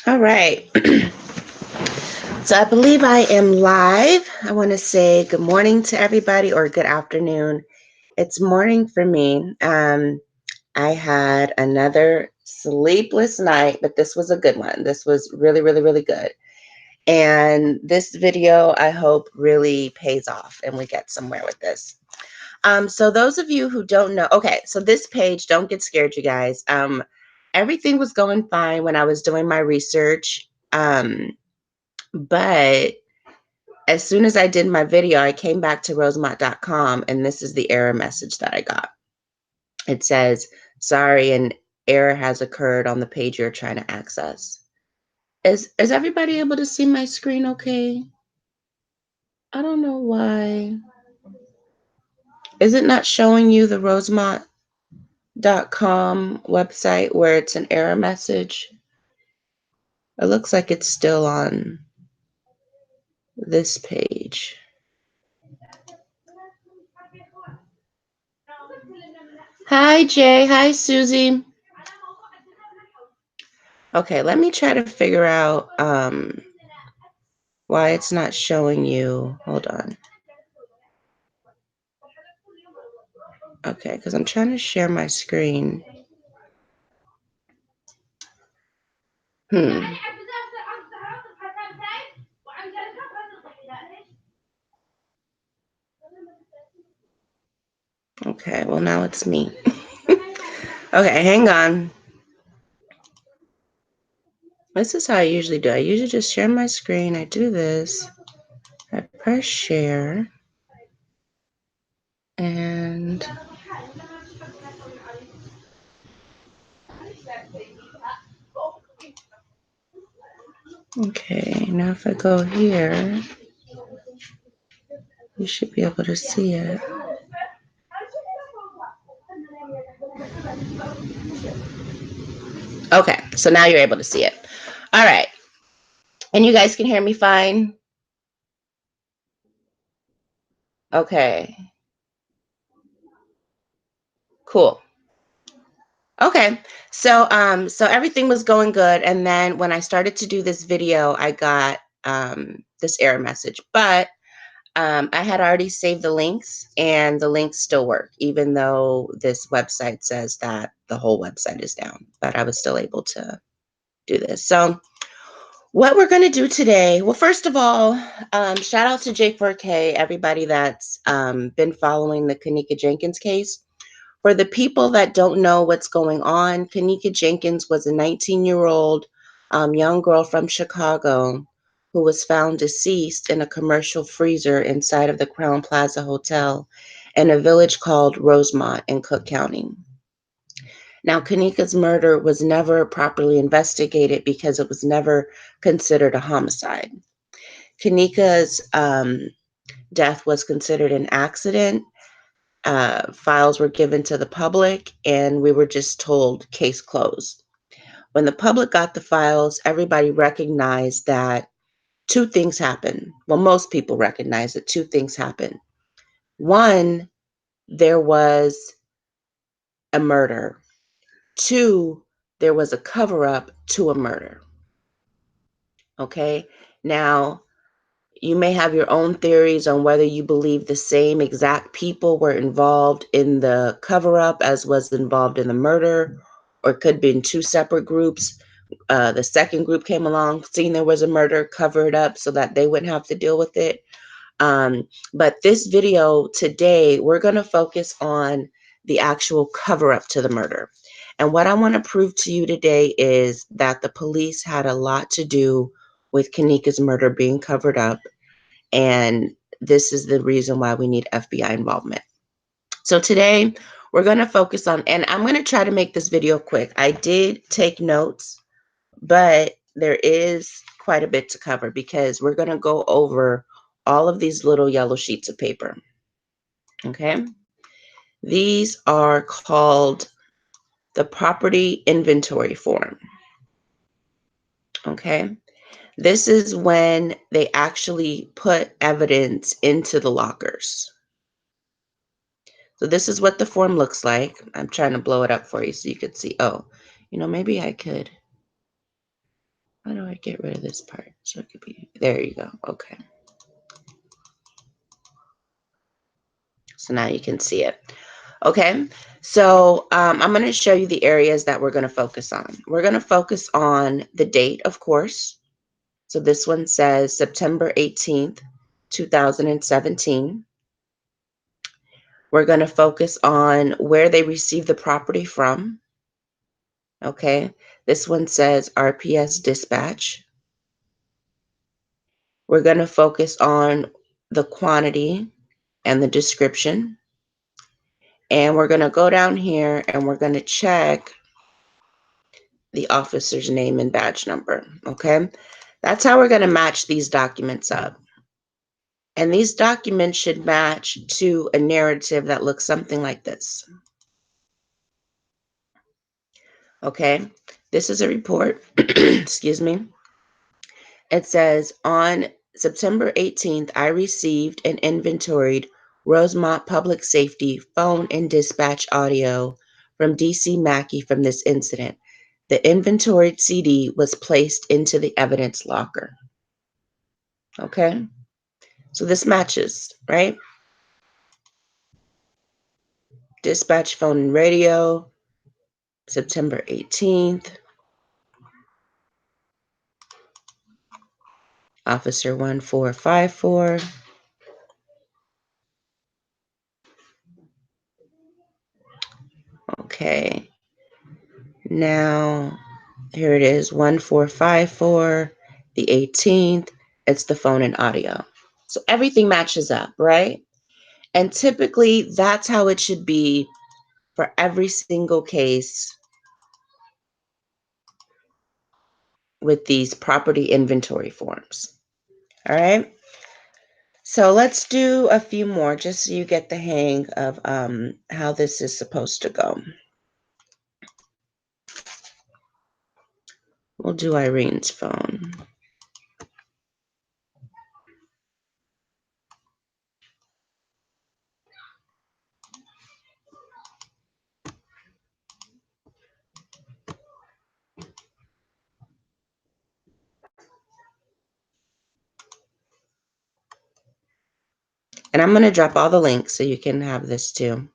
All right. So I believe I am live. I want to say good morning to everybody, or good afternoon. It's morning for me. I had another sleepless night, but this was a good one. This was really, really, really good. And this video, I hope, really pays off and we get somewhere with this. So those of you who don't know, okay, so this page, don't get scared, you guys. Everything was going fine when I was doing my research. But as soon as I did my video, I came back to rosemont.com, and this is the error message that I got. It says, sorry, an error has occurred on the page you're trying to access. Is everybody able to see my screen okay? I don't know why. Is it not showing you the rosemont.com website where it's an error message? It looks like it's still on this page. Hi, Jay. Hi, Susie. Okay, let me try to figure out why it's not showing you. Hold on. Okay, because I'm trying to share my screen. Okay, well, now it's me. Okay, hang on. This is how I usually do. I usually just share my screen. I do this. I press share. And okay, now if I go here, you should be able to see it. Okay, so now you're able to see it. All right. And you guys can hear me fine? Okay. Cool. Okay. So everything was going good, and then when I started to do this video, I got this error message. But I had already saved the links, and the links still work, even though this website says that the whole website is down. But I was still able to do this. So what we're going to do today, well, first of all, shout out to J4K, everybody that's been following the Kanika Jenkins case. For the people that don't know what's going on, Kanika Jenkins was a 19-year-old young girl from Chicago who was found deceased in a commercial freezer inside of the Crown Plaza Hotel in a village called Rosemont in Cook County. Now, Kanika's murder was never properly investigated because it was never considered a homicide. Kanika's death was considered an accident. Files were given to the public, and we were just told case closed. When the public got the files, everybody recognized that two things happened. Well, most people recognized that two things happened. One, there was a murder. Two, there was a cover-up to a murder. Okay? Now, you may have your own theories on whether you believe the same exact people were involved in the cover-up as was involved in the murder, or it could have been two separate groups. The second group came along, seen there was a murder, covered up so that they wouldn't have to deal with it. But this video today, we're going to focus on the actual cover-up to the murder. And what I want to prove to you today is that the police had a lot to do with Kanika's murder being covered up. And this is the reason why we need FBI involvement. So today we're going to focus on, and I'm going to try to make this video quick. I did take notes, but there is quite a bit to cover because we're going to go over all of these little yellow sheets of paper. Okay. These are called the property inventory form. Okay. This is when they actually put evidence into the lockers. So this is what the form looks like. I'm trying to blow it up for you so you could see. Oh, maybe I could. How do I get rid of this part? So it could be, there you go. Okay. So now you can see it. Okay. So I'm going to show you the areas that we're going to focus on. We're going to focus on the date, of course. So this one says September 18th, 2017. We're going to focus on where they received the property from. Okay. This one says RPS dispatch. We're going to focus on the quantity and the description. And we're going to go down here and we're going to check the officer's name and badge number. Okay. That's how we're going to match these documents up. And these documents should match to a narrative that looks something like this. Okay. This is a report. Excuse me. It says, on September 18th, I received and inventoried Rosemont Public Safety phone and dispatch audio from DC Mackey from this incident. The inventoried CD was placed into the evidence locker. Okay, so this matches, right? Dispatch phone and radio, September 18th. Officer 1454. Okay, now here it is, 1454, the 18th. It's the phone and audio. So everything matches up, right? And typically that's how it should be for every single case with these property inventory forms. All right. So let's do a few more just so you get the hang of how this is supposed to go. We'll do Irene's phone. And I'm going to drop all the links so you can have this too.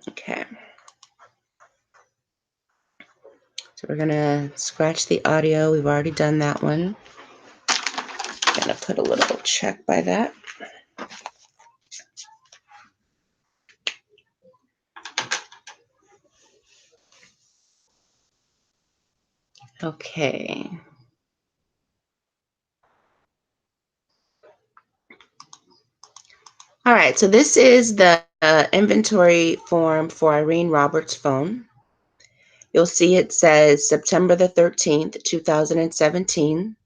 Okay. So we're going to scratch the audio. We've already done that one. Going to put a little check by that. Okay. All right, so this is the inventory form for Irene Roberts' phone. You'll see it says September the 13th, 2017.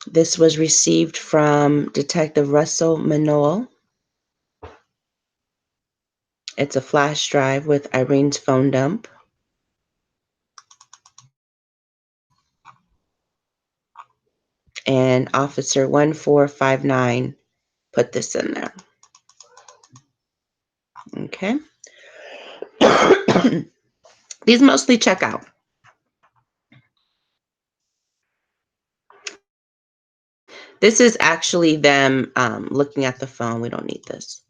This was received from Detective Russell Manoel. It's a flash drive with Irene's phone dump. And Officer 1459 put this in there. Okay. These mostly check out. This is actually them looking at the phone. We don't need this.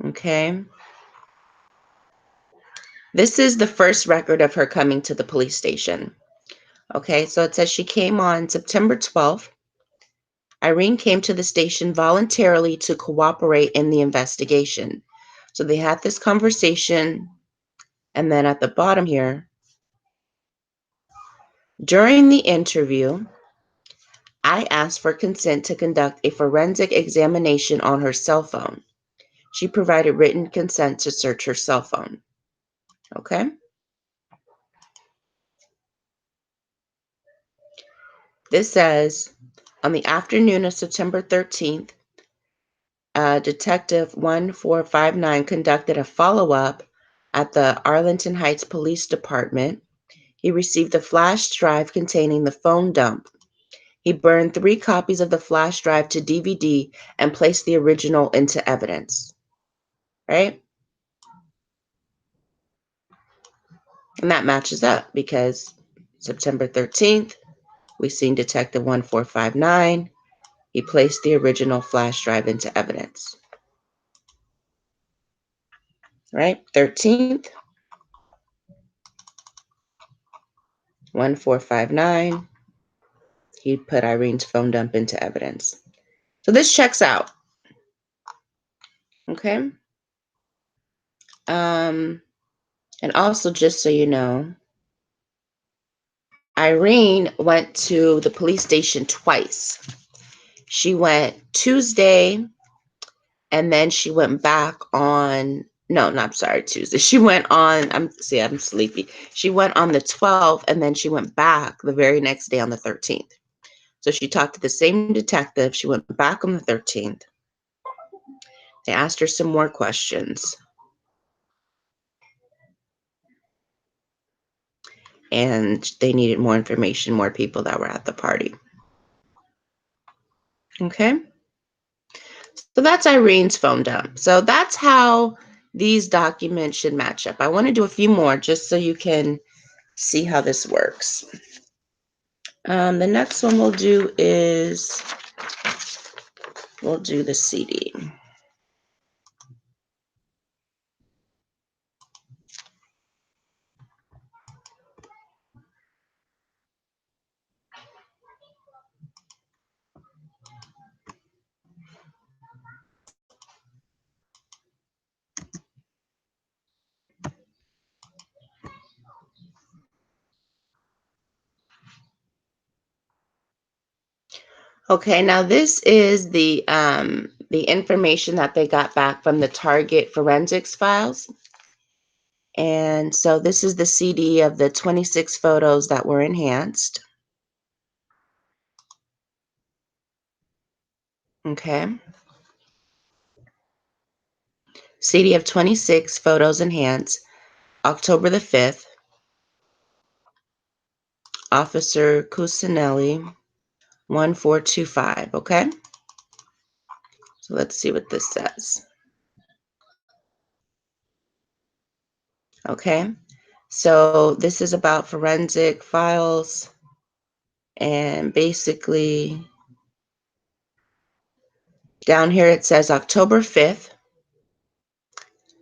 Okay. This is the first record of her coming to the police station. Okay, so it says she came on September 12th. Irene came to the station voluntarily to cooperate in the investigation. So they had this conversation, and then at the bottom here, During the interview, I asked for consent to conduct a forensic examination on her cell phone. She provided written consent to search her cell phone. Okay. This says, on the afternoon of September 13th, Detective 1459 conducted a follow-up at the Arlington Heights Police Department. He received a flash drive containing the phone dump. He burned 3 copies of the flash drive to DVD and placed the original into evidence. Right? And that matches up because September 13th, we seen Detective 1459. He placed the original flash drive into evidence. Right? 13th, 1459. He put Irene's phone dump into evidence. So this checks out. Okay. And also, just so you know, Irene went to the police station twice. She went Tuesday, and then she went back on, no, not sorry, Tuesday. She went on, I'm sleepy. She went on the 12th, and then she went back the very next day on the 13th. So she talked to the same detective. She went back on the 13th. They asked her some more questions. And they needed more information, more people that were at the party. Okay. So that's Irene's phone dump. So that's how these documents should match up. I want to do a few more just so you can see how this works. The next one we'll do is, we'll do the CD. Okay, now this is the information that they got back from the Target forensics files. And so this is the CD of the 26 photos that were enhanced. Okay. CD of 26 photos enhanced, October the 5th. Officer Cusinelli, 1425, okay? So let's see what this says. Okay, so this is about forensic files, and basically down here it says October 5th.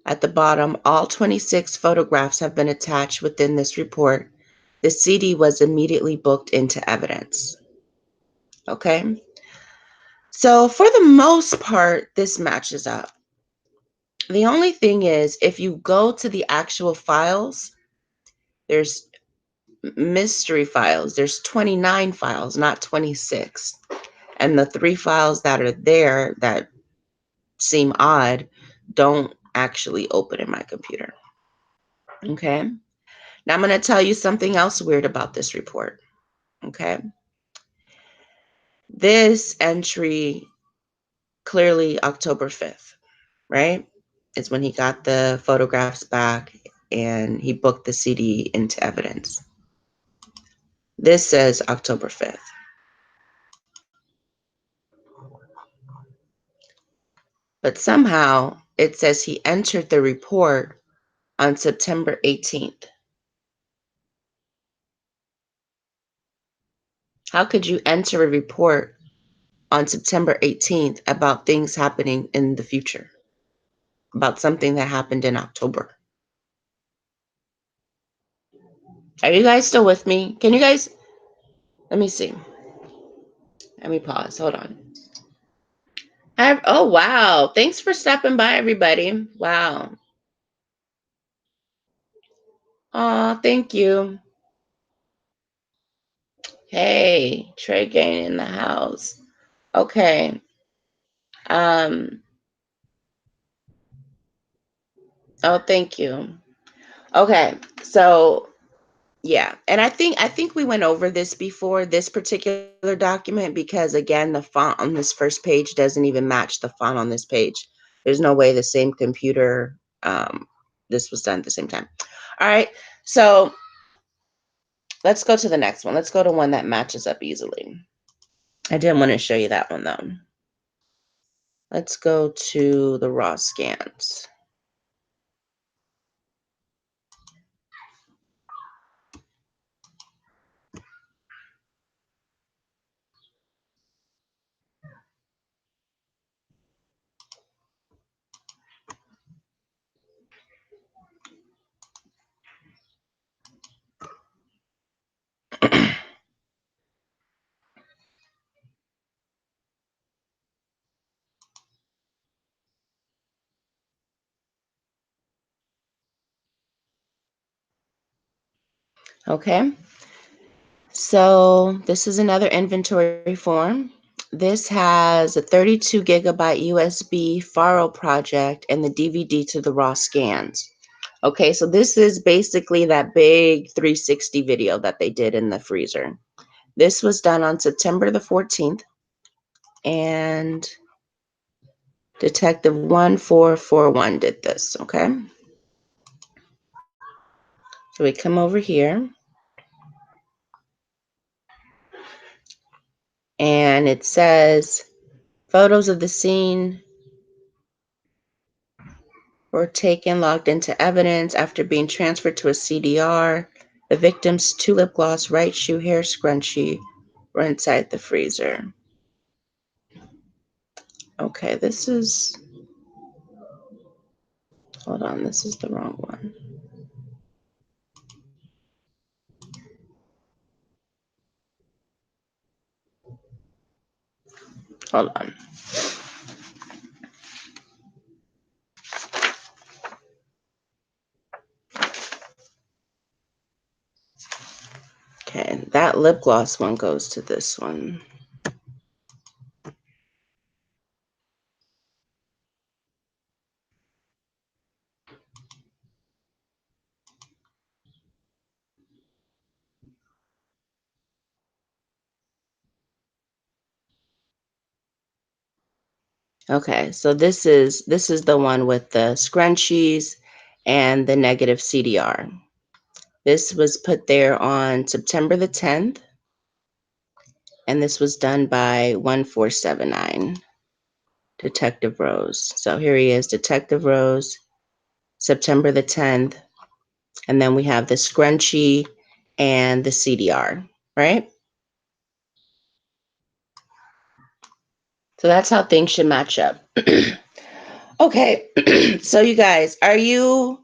At the bottom, all 26 photographs have been attached within this report. The CD was immediately booked into evidence. Okay, so for the most part, this matches up. The only thing is, if you go to the actual files, there's mystery files. There's 29 files, not 26. And the 3 files that are there that seem odd don't actually open in my computer. Okay. Now I'm going to tell you something else weird about this report. Okay. This entry, clearly October 5th, right? Is when he got the photographs back and he booked the CD into evidence. This says October 5th. But somehow it says he entered the report on September 18th. How could you enter a report on September 18th about things happening in the future? About something that happened in October? Are you guys still with me? Can you guys, let me see. Let me pause. Hold on. Oh, wow. Thanks for stopping by, everybody. Wow. Oh, thank you. Hey, Trey Gain in the house. Okay. Um, oh, thank you. Okay. So, yeah. And I think we went over this before, this particular document, because again, the font on this first page doesn't even match the font on this page. There's no way the same computer this was done at the same time. All right. So, let's go to the next one. Let's go to one that matches up easily. I didn't want to show you that one though. Let's go to the raw scans. Okay, so this is another inventory form. This has a 32 gigabyte USB Faro project and the DVD to the raw scans. Okay, so this is basically that big 360 video that they did in the freezer. This was done on September the 14th, and Detective 1441 did this, okay? So we come over here, and it says, photos of the scene were taken, logged into evidence after being transferred to a CDR. The victim's 2 lip gloss, right shoe, hair scrunchie were inside the freezer. Okay, this is, hold on, this is the wrong one. Hold on. Okay, that lip gloss one goes to this one. Okay, so this is the one with the scrunchies and the negative CDR. This was put there on September the 10th, and this was done by 1479, Detective Rose. So here he is, Detective Rose, September the 10th, and then we have the scrunchie and the CDR, right? So that's how things should match up. Okay, so you guys, are you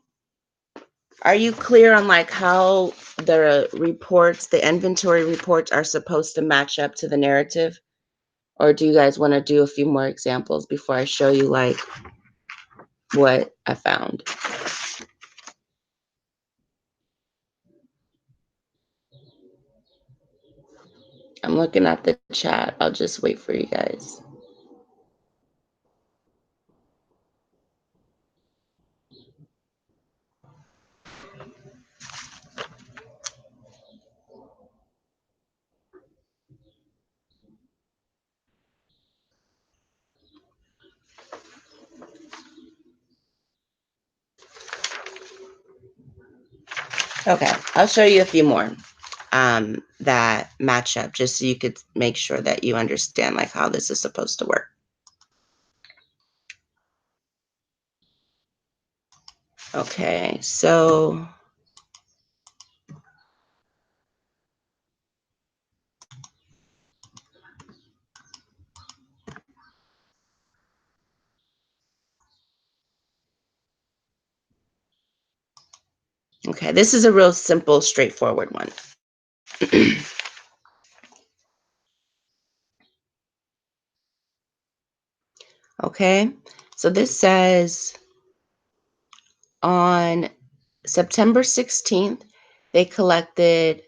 clear on like how the reports, the inventory reports are supposed to match up to the narrative? Or do you guys want to do a few more examples before I show you like what I found? I'm looking at the chat. I'll just wait for you guys. Okay, I'll show you a few more that match up just so you could make sure that you understand like how this is supposed to work. Okay, so okay, this is a real simple, straightforward one. Okay, so this says on September 16th, they collected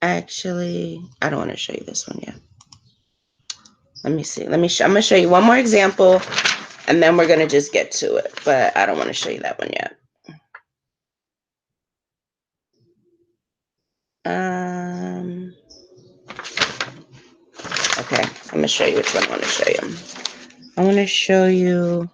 Actually, I don't want to show you this one yet. Let me see. I'm going to show you one more example, and then we're going to just get to it. But I don't want to show you that one yet. Okay, I'm going to show you which one I want to show you. I want to show you.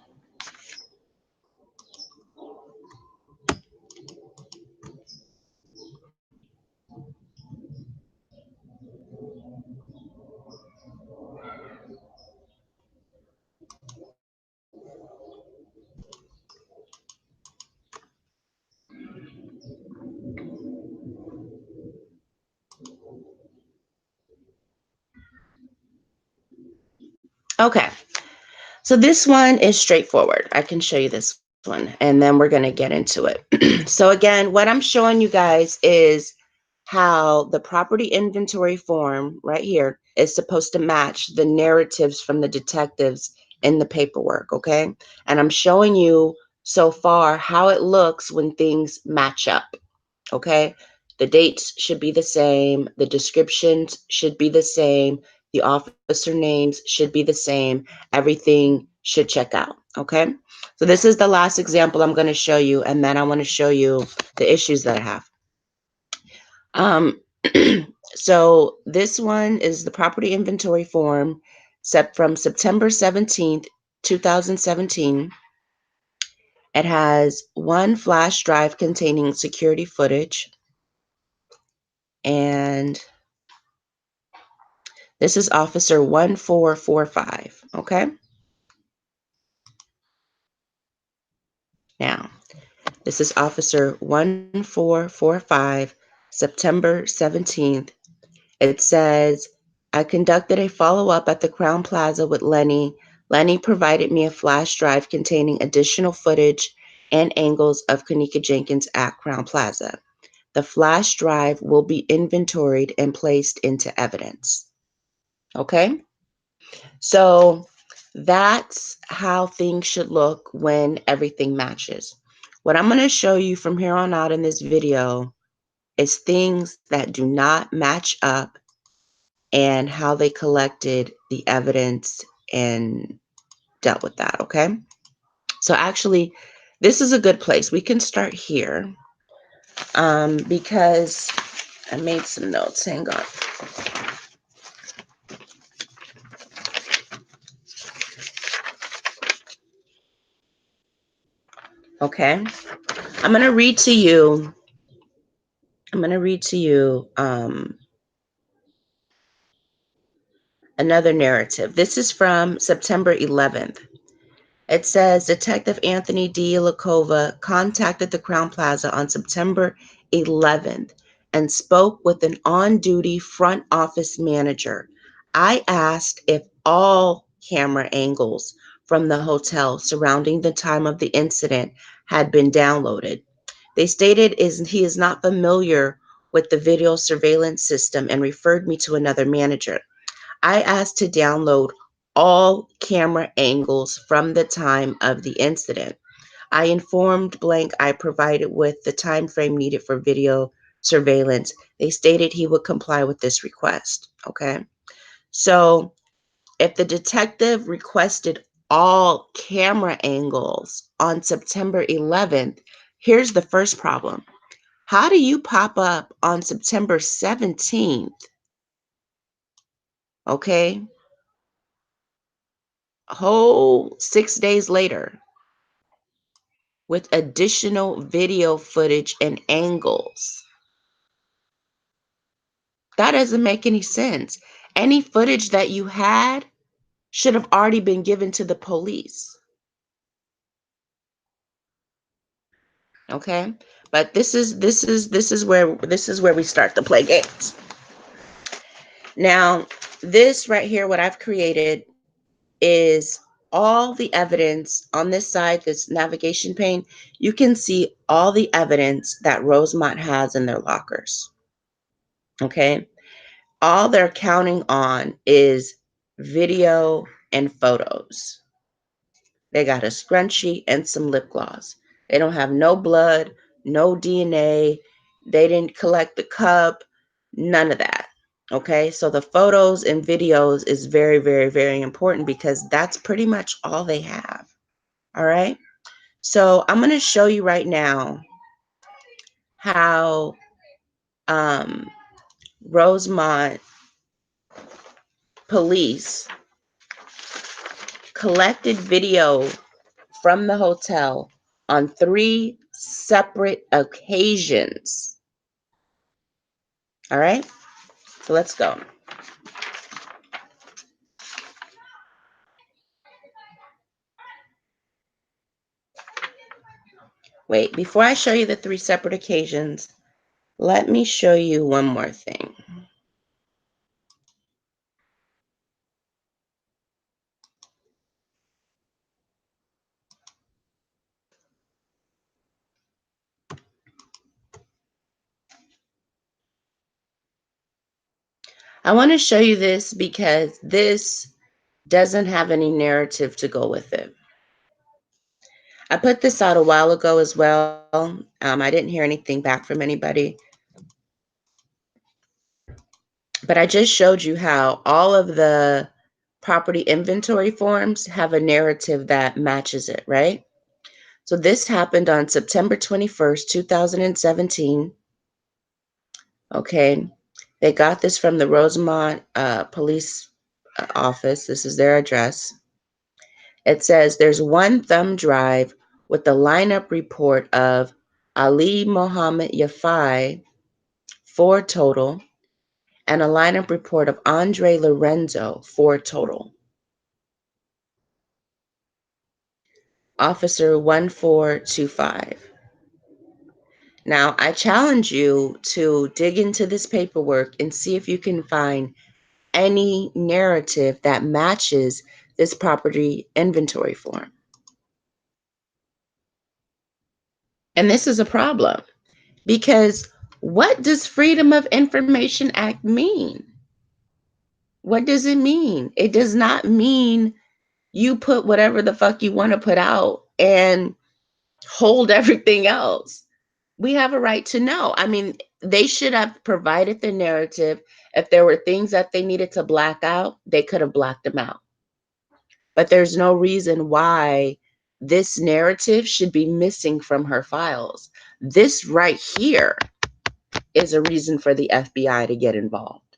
Okay, so this one is straightforward. I can show you this one, and then we're going to get into it. So again, what I'm showing you guys is how the property inventory form right here is supposed to match the narratives from the detectives in the paperwork, okay? And I'm showing you so far how it looks when things match up, okay? The dates should be the same, the descriptions should be the same, the officer names should be the same, everything should check out, okay? So this is the last example I'm going to show you, and then I want to show you the issues that I have. So this one is the property inventory form set from September 17th, 2017. It has one flash drive containing security footage. And this is Officer 1445, okay? Now, this is Officer 1445, September 17th. It says, I conducted a follow-up at the Crown Plaza with Lenny. Lenny provided me a flash drive containing additional footage and angles of Kanika Jenkins at Crown Plaza. The flash drive will be inventoried and placed into evidence. Okay? So that's how things should look when everything matches. What I'm going to show you from here on out in this video is things that do not match up and how they collected the evidence and dealt with that, okay? So actually, this is a good place. We can start here because I made some notes. Hang on. Okay. I'm going to read to you. Another narrative. This is from September 11th. It says Detective Anthony D. Lakova contacted the Crown Plaza on September 11th and spoke with an on-duty front office manager. I asked if all camera angles from the hotel surrounding the time of the incident had been downloaded. They stated he is not familiar with the video surveillance system and referred me to another manager. I asked to download all camera angles from the time of the incident. I informed blank I provided with the time frame needed for video surveillance. They stated he would comply with this request. Okay. So if the detective requested all camera angles on September 11th, here's the first problem. How do you pop up on September 17th? Okay. A whole 6 days later with additional video footage and angles. That doesn't make any sense. Any footage that you had should have already been given to the police. Okay? But this is where we start to play games. Now, this right here, what I've created is all the evidence on this side, this navigation pane. You can see all the evidence that Rosemont has in their lockers. Okay. All they're counting on is video and photos. They got a scrunchie and some lip gloss. They don't have no blood, no DNA. They didn't collect the cup. None of that. Okay, so the photos and videos is very, very, very important because that's pretty much all they have. All right, so I'm going to show you right now how Rosemont police collected video from the hotel on 3 separate occasions. All right, so let's go. Wait, before I show you the 3 separate occasions, let me show you one more thing. I want to show you this because this doesn't have any narrative to go with it. I put this out a while ago as well. I didn't hear anything back from anybody. But I just showed you how all of the property inventory forms have a narrative that matches it, right? So this happened on September 21st, 2017. Okay. They got this from the Rosemont police office. This is their address. It says there's one thumb drive with the lineup report of Ali Mohammed Yafai, 4 total, and a lineup report of Andre Lorenzo, 4 total. Officer 1425. Now, I challenge you to dig into this paperwork and see if you can find any narrative that matches this property inventory form. And this is a problem because what does Freedom of Information Act mean? What does it mean? It does not mean you put whatever the fuck you want to put out and hold everything else. We have a right to know. I mean, they should have provided the narrative. If there were things that they needed to black out, they could have blacked them out. But there's no reason why this narrative should be missing from her files. This right here is a reason for the FBI to get involved.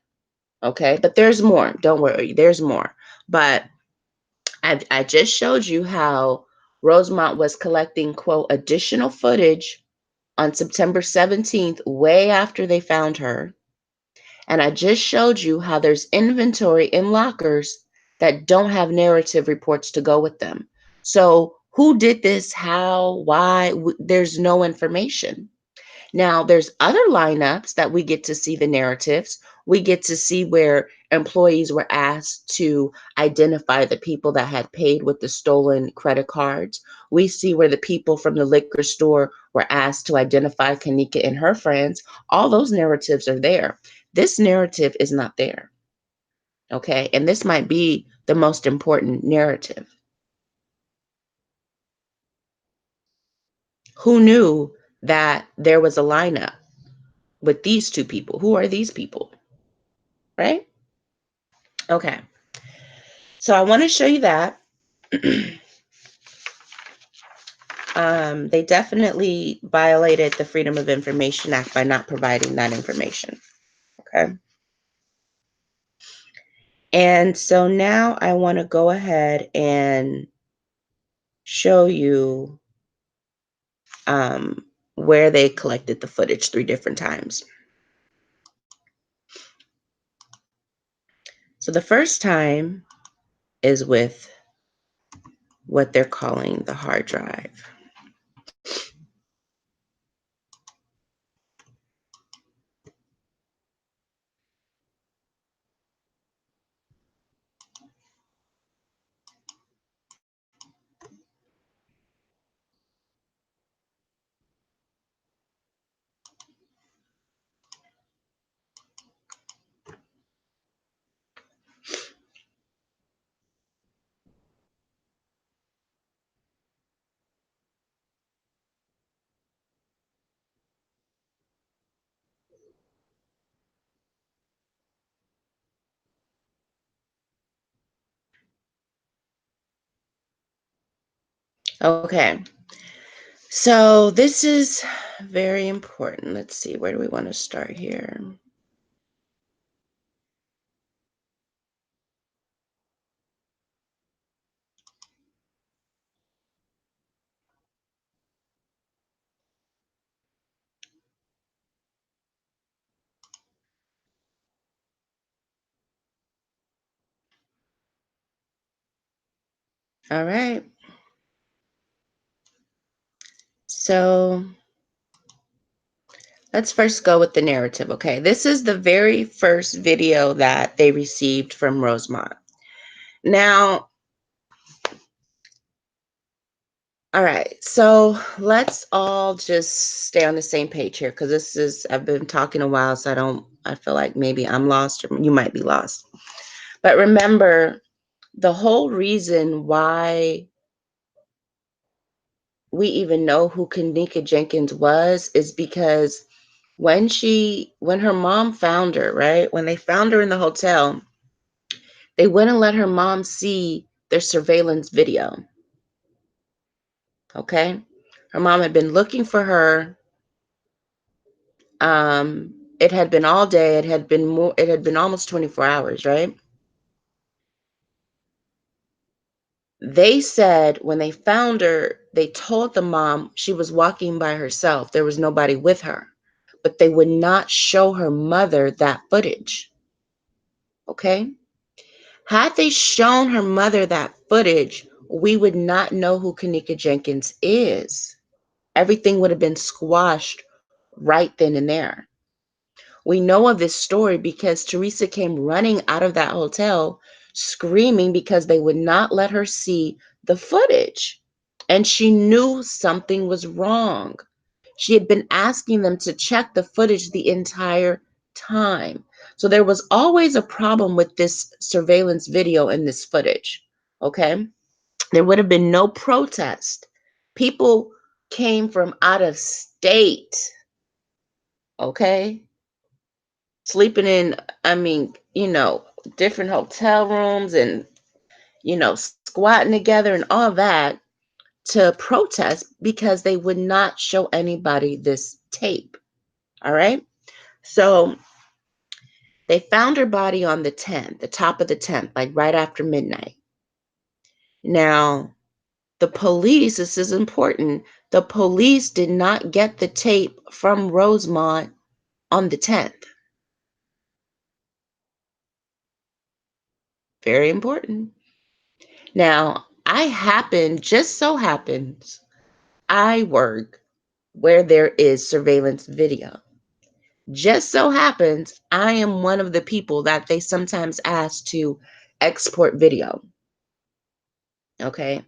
Okay, but there's more. Don't worry, there's more. But I just showed you how Rosemont was collecting, quote, additional footage on September 17th, way after they found her. And I just showed you how there's inventory in lockers that don't have narrative reports to go with them. So who did this? How? Why? There's no information. Now, there's other lineups that we get to see the narratives. We get to see where employees were asked to identify the people that had paid with the stolen credit cards. We see where the people from the liquor store were asked to identify Kanika and her friends. All those narratives are there. This narrative is not there. Okay. And this might be the most important narrative. Who knew that there was a lineup with these 2 people? Who are these people? Right? Okay. So I want to show you that. They definitely violated the Freedom of Information Act by not providing that information. Okay. And so now I want to go ahead and show you where they collected the footage 3 different times. So the first time is with what they're calling the hard drive. Okay. So this is very important. Let's see, where do we want to start here? All right. So let's first go with the narrative. Okay. This is the very first video that they received from Rosemont. Now, all right. So let's all just stay on the same page here because I've been talking a while, so I feel like maybe I'm lost or you might be lost. But remember, the whole reason why we even know who Kanika Jenkins was is because when her mom found her, right? When they found her in the hotel, they went and let her mom see their surveillance video. Okay? Her mom had been looking for her. It had been all day. It had been almost 24 hours, right? They said when they found her, they told the mom she was walking by herself. There was nobody with her. But they would not show her mother that footage. Okay? Had they shown her mother that footage, we would not know who Kanika Jenkins is. Everything would have been squashed right then and there. We know of this story because Teresa came running out of that hotel screaming because they would not let her see the footage. And she knew something was wrong. She had been asking them to check the footage the entire time. So there was always a problem with this surveillance video and this footage. Okay. There would have been no protest. People came from out of state. Okay. Sleeping in, different hotel rooms and, squatting together and all that to protest because they would not show anybody this tape. All right. So they found her body on the 10th, the top of the 10th, like right after midnight. Now, the police, this is important, the police did not get the tape from Rosemont on the 10th. Very important. Now, just so happens, I work where there is surveillance video. Just so happens, I am one of the people that they sometimes ask to export video. Okay.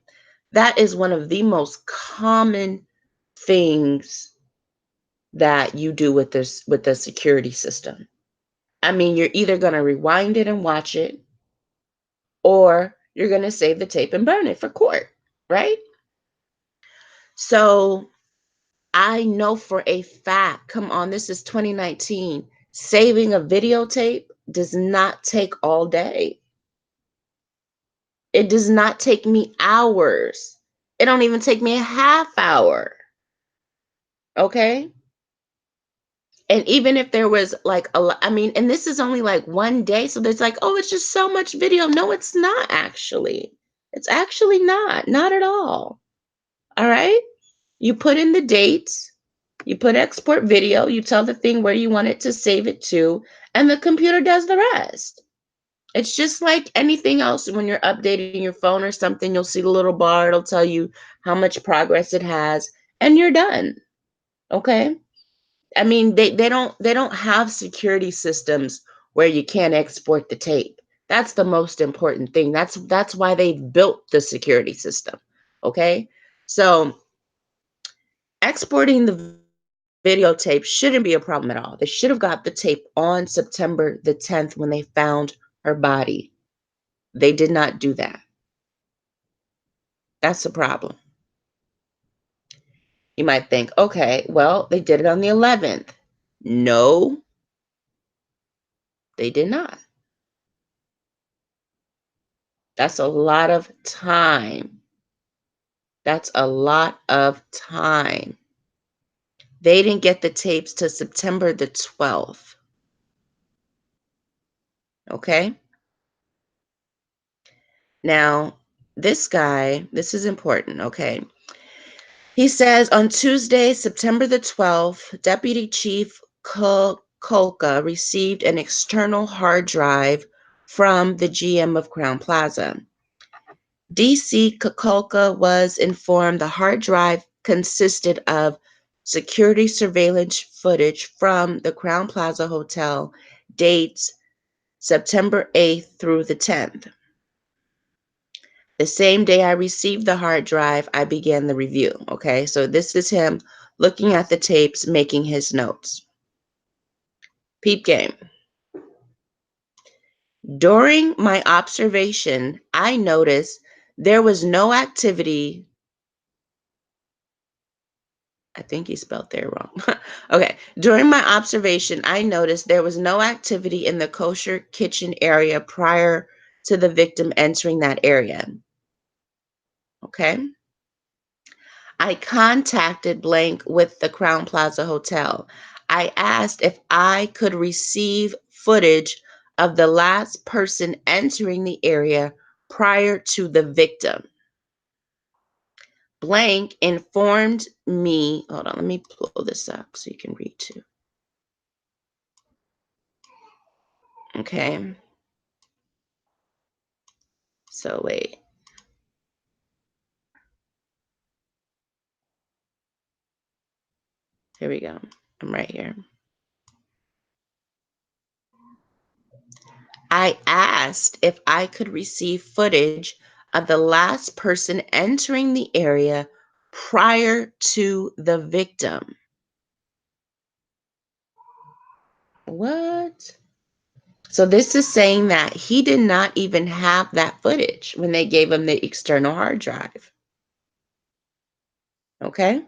That is one of the most common things that you do with the security system. I mean, you're either going to rewind it and watch it, or you're going to save the tape and burn it for court, right? So I know for a fact, come on, this is 2019. Saving a videotape does not take all day. It does not take me hours. It don't even take me a half hour. Okay? And even if there was like and this is only like one day, so there's like, oh, it's just so much video. No, it's not actually. It's actually not at all. All right. You put in the dates, you put export video, you tell the thing where you want it to save it to, and the computer does the rest. It's just like anything else. When you're updating your phone or something, you'll see the little bar, it'll tell you how much progress it has, and you're done. Okay. I mean, they don't have security systems where you can't export the tape. That's the most important thing. That's why they built the security system. Okay? So, exporting the videotape shouldn't be a problem at all. They should have got the tape on September the 10th when they found her body. They did not do that. That's a problem. You might think, okay, well, they did it on the 11th. No, they did not. That's a lot of time. That's a lot of time. They didn't get the tapes till September the 12th. Okay? Now, this guy, this is important, okay? He says on Tuesday, September the 12th, Deputy Chief Kolka received an external hard drive from the GM of Crown Plaza. DC Kukulka was informed the hard drive consisted of security surveillance footage from the Crown Plaza Hotel, dates September 8th through the 10th. The same day I received the hard drive, I began the review. Okay, so this is him looking at the tapes, making his notes. Peep game. During my observation, I noticed there was no activity. I think he spelled there wrong. Okay. During my observation, I noticed there was no activity in the kosher kitchen area prior to the victim entering that area. Okay. I contacted blank with the Crown Plaza Hotel. I asked if I could receive footage of the last person entering the area prior to the victim. Blank informed me, hold on, let me pull this up so you can read too. Okay. So wait. Here we go. I'm right here. I asked if I could receive footage of the last person entering the area prior to the victim. What? So this is saying that he did not even have that footage when they gave him the external hard drive. Okay?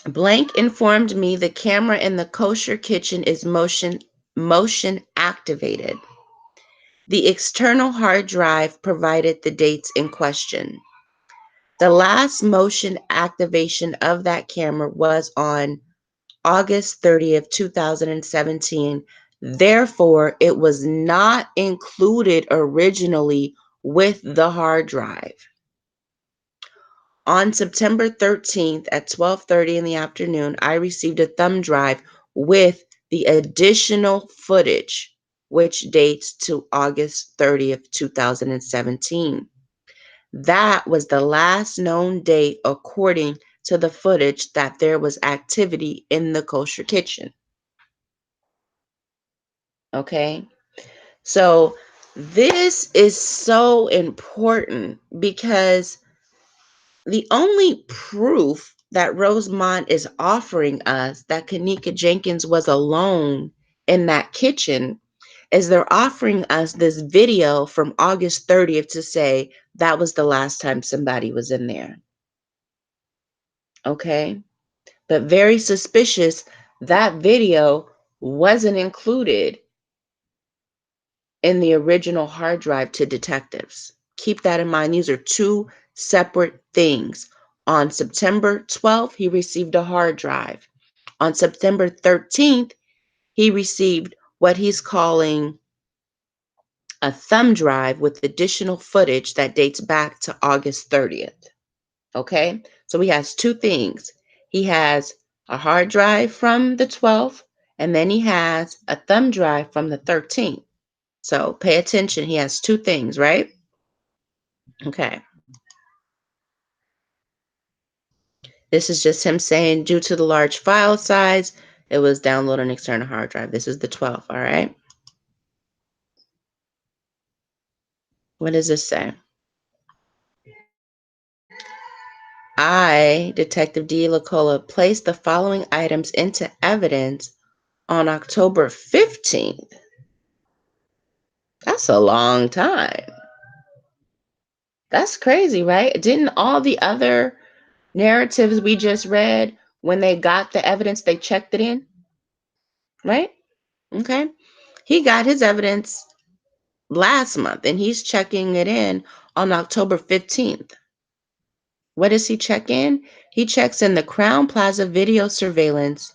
Blank informed me the camera in the kosher kitchen is motion activated. The external hard drive provided the dates in question. The last motion activation of that camera was on August 30th, 2017. Therefore, it was not included originally with the hard drive. On September 13th at 12:30 in the afternoon, I received a thumb drive with the additional footage, which dates to August 30th, 2017. That was the last known date according to the footage that there was activity in the kosher kitchen. Okay? So this is so important because the only proof that Rosemont is offering us that Kanika Jenkins was alone in that kitchen is they're offering us this video from August 30th to say that was the last time somebody was in there. Okay? But very suspicious, that video wasn't included in the original hard drive to detectives. Keep that in mind. These are two separate things. On September 12th, he received a hard drive. On September 13th, he received what he's calling a thumb drive with additional footage that dates back to August 30th. Okay? So he has two things. He has a hard drive from the 12th, and then he has a thumb drive from the 13th. So pay attention. He has two things, right? Okay. This is just him saying, due to the large file size, it was downloaded an external hard drive. This is the 12th, all right? What does this say? I, Detective D. Lacola, placed the following items into evidence on October 15th. That's a long time. That's crazy, right? Didn't all the other narratives we just read, when they got the evidence, they checked it in, right? Okay. He got his evidence last month, and he's checking it in on October 15th. What does he check in? He checks in the Crown Plaza video surveillance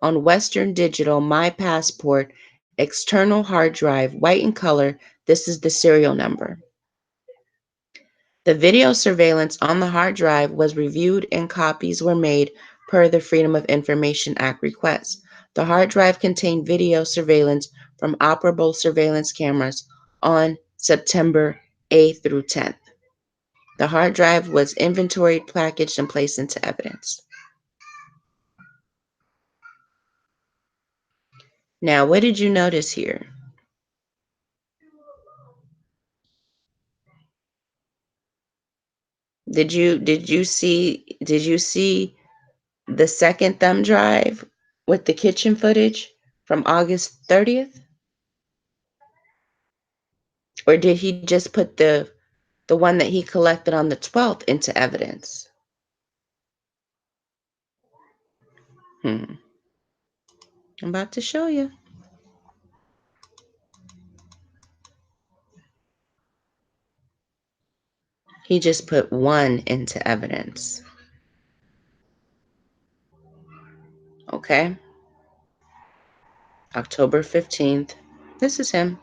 on Western Digital, My Passport, external hard drive, white in color. This is the serial number. The video surveillance on the hard drive was reviewed and copies were made per the Freedom of Information Act request. The hard drive contained video surveillance from operable surveillance cameras on September 8th through 10th. The hard drive was inventoried, packaged, and placed into evidence. Now, what did you notice here? Did you see the second thumb drive with the kitchen footage from August 30th? Or did he just put the one that he collected on the 12th into evidence? I'm about to show you. He just put one into evidence. Okay. October 15th. This is him.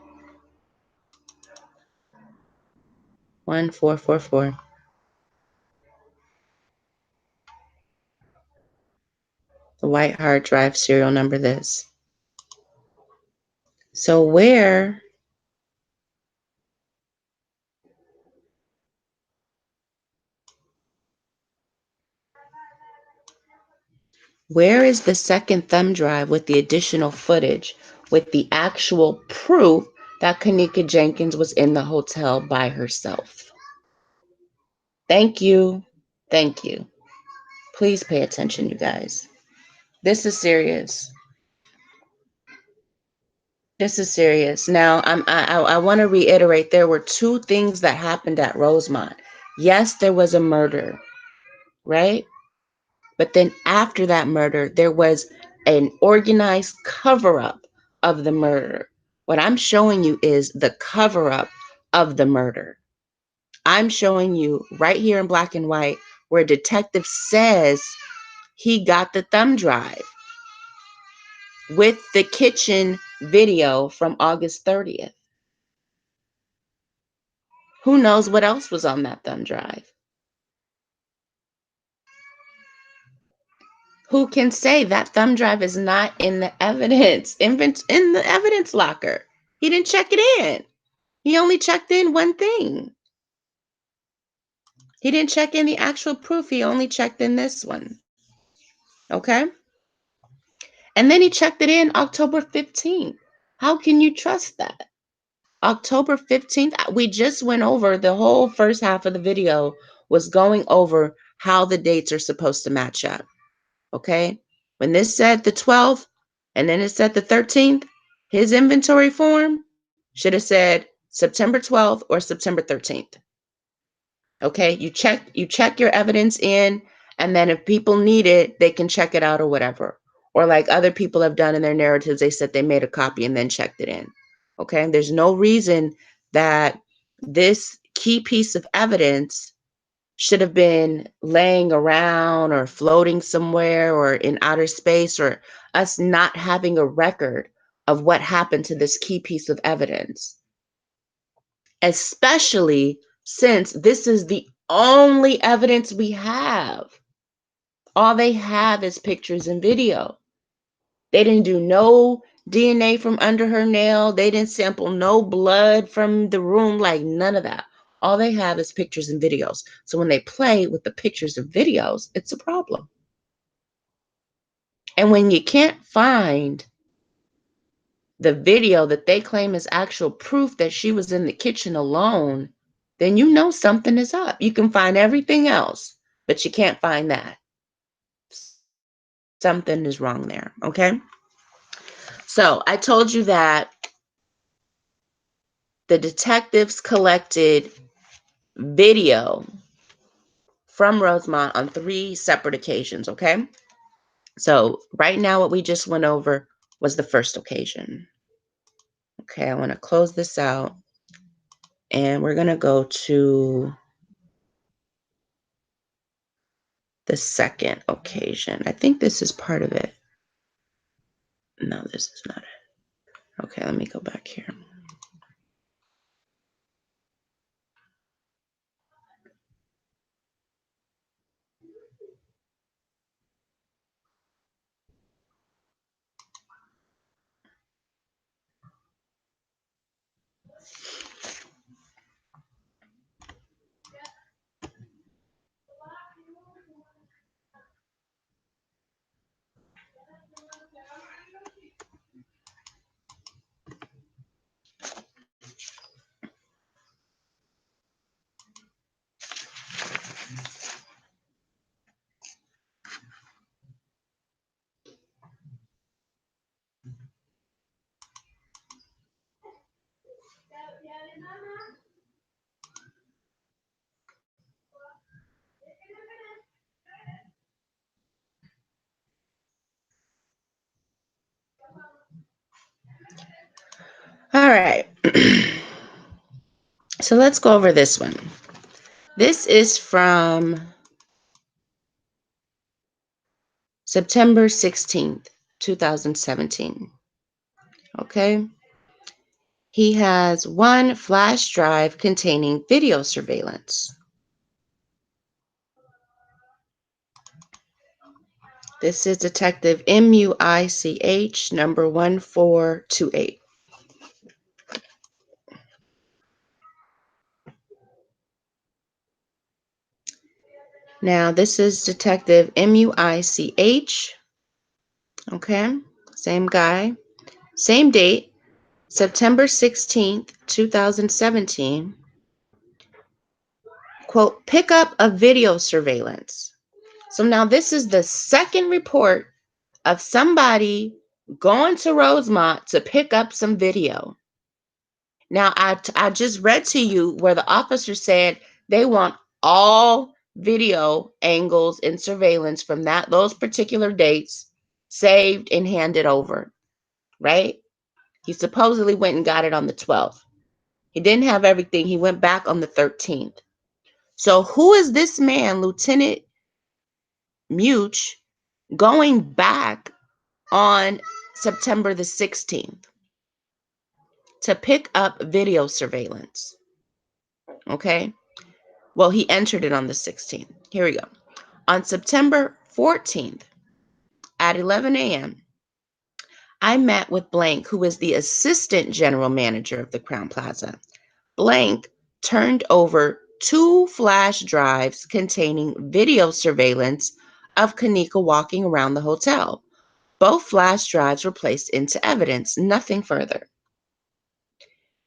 1444. The white hard drive, serial number this. So where is the second thumb drive with the additional footage with the actual proof that Kanika Jenkins was in the hotel by herself? Thank you. Thank you. Please pay attention, you guys. This is serious. This is serious. Now, I want to reiterate, there were two things that happened at Rosemont. Yes, there was a murder, right? But then after that murder, there was an organized cover-up of the murder. What I'm showing you is the cover-up of the murder. I'm showing you right here in black and white where a detective says he got the thumb drive with the kitchen video from August 30th. Who knows what else was on that thumb drive? Who can say that thumb drive is not in the evidence, in the evidence locker? He didn't check it in. He only checked in one thing. He didn't check in the actual proof. He only checked in this one. Okay? And then he checked it in October 15th. How can you trust that? October 15th, we just went over the whole first half of the video was going over how the dates are supposed to match up. Okay? When this said the 12th and then it said the 13th, his inventory form should have said September 12th or September 13th. Okay? You check your evidence in, and then if people need it, they can check it out or whatever. Or like other people have done in their narratives, they said they made a copy and then checked it in. Okay? There's no reason that this key piece of evidence should have been laying around or floating somewhere or in outer space, or us not having a record of what happened to this key piece of evidence, especially since this is the only evidence we have. All they have is pictures and video. They didn't do no DNA from under her nail. They didn't sample no blood from the room, like none of that. All they have is pictures and videos. So when they play with the pictures and videos, it's a problem. And when you can't find the video that they claim is actual proof that she was in the kitchen alone, then you know something is up. You can find everything else, but you can't find that. Something is wrong there, okay? So I told you that the detectives collected video from Rosemont on 3 separate occasions, okay? So right now what we just went over was the first occasion. Okay, I want to close this out. And we're going to go to the second occasion. I think this is part of it. No, this is not it. Okay, let me go back here. All right. So let's go over this one. This is from September 16th, 2017. Okay. He has one flash drive containing video surveillance. This is Detective MUICH number 1428. Now, this is Detective MUICH. Okay, same guy, same date, September 16th, 2017. Quote, pick up a video surveillance. So now this is the second report of somebody going to Rosemont to pick up some video. Now, I just read to you where the officer said they want all video angles and surveillance from those particular dates saved and handed over, right? He supposedly went and got it on the 12th. He didn't have everything. He went back on the 13th. So who is this man, Lieutenant Much, going back on September the 16th to pick up video surveillance? Okay. Well, he entered it on the 16th. Here we go. On September 14th at 11 a.m., I met with Blank, who is the assistant general manager of the Crown Plaza. Blank turned over 2 flash drives containing video surveillance of Kanika walking around the hotel. Both flash drives were placed into evidence, nothing further.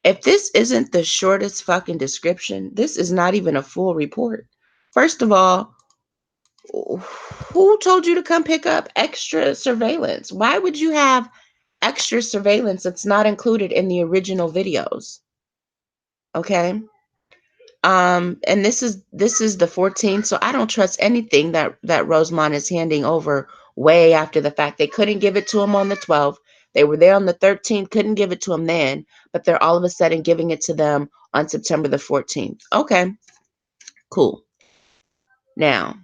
If this isn't the shortest fucking description, this is not even a full report. First of all, who told you to come pick up extra surveillance? Why would you have extra surveillance that's not included in the original videos? Okay. And this is the 14th, so I don't trust anything that Rosemont is handing over way after the fact. They couldn't give it to him on the 12th. They were there on the 13th, couldn't give it to him then, but they're all of a sudden giving it to them on September the 14th. Okay, cool. Now,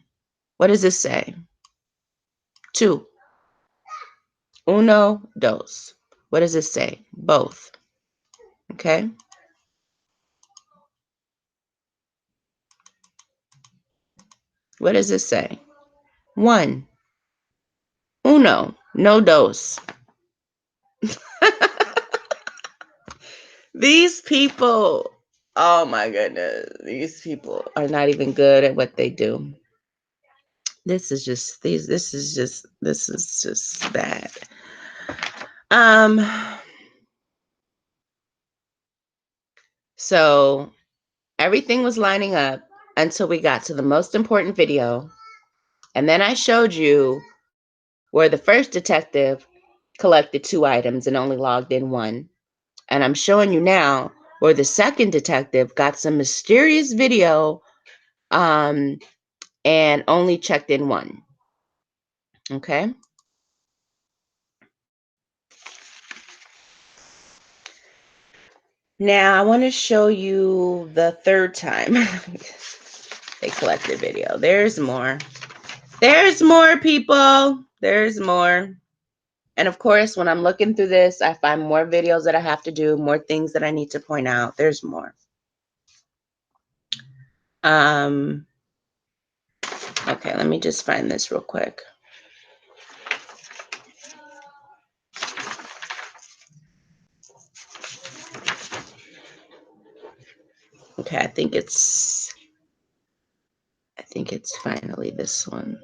what does this say? 2. Uno, dos. What does this say? Both. Okay. What does this say? 1. Uno, no dos. These people, oh my goodness, these people are not even good at what they do. This is just bad. So everything was lining up until we got to the most important video. And then I showed you where the first detective collected 2 items and only logged in 1. And I'm showing you now where the second detective got some mysterious video and only checked in 1. Okay. Now I want to show you the third time they collected video. There's more. There's more, people. There's more. And of course, when I'm looking through this, I find more videos that I have to do, more things that I need to point out. There's more. Okay, let me just find this real quick. Okay, I think it's finally this one.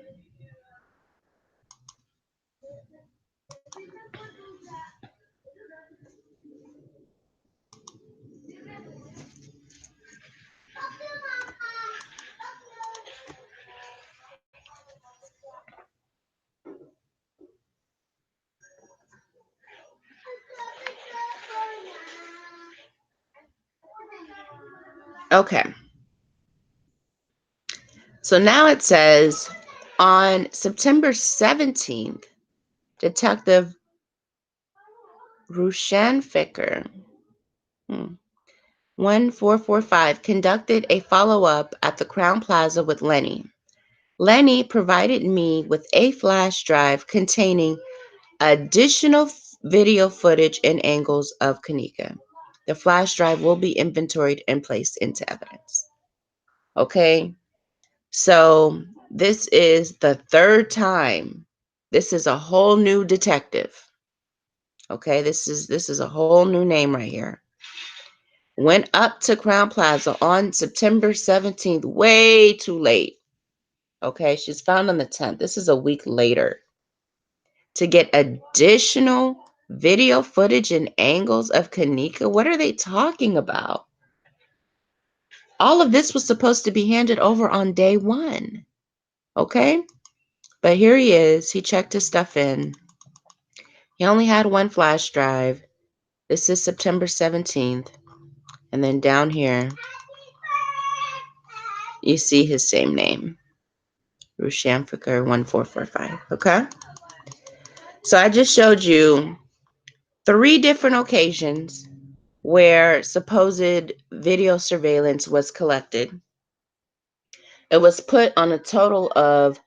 Okay. So now it says on September 17th, Detective Rushan Ficker 1445 conducted a follow-up at the Crown Plaza with Lenny. Lenny provided me with a flash drive containing additional video footage and angles of Kanika. The flash drive will be inventoried and placed into evidence. Okay, so this is the third time. This is a whole new detective. Okay, this is a whole new name right here. Went up to Crown Plaza on September 17th, way too late. Okay, she's found on the 10th. This is a week later. To get additional video footage and angles of Kanika. What are they talking about? All of this was supposed to be handed over on day one. Okay? But here he is. He checked his stuff in. He only had one flash drive. This is September 17th. And then down here, you see his same name. Rushamfikar 1445. Okay? So I just showed you 3 different occasions where supposed video surveillance was collected. It was put on a total of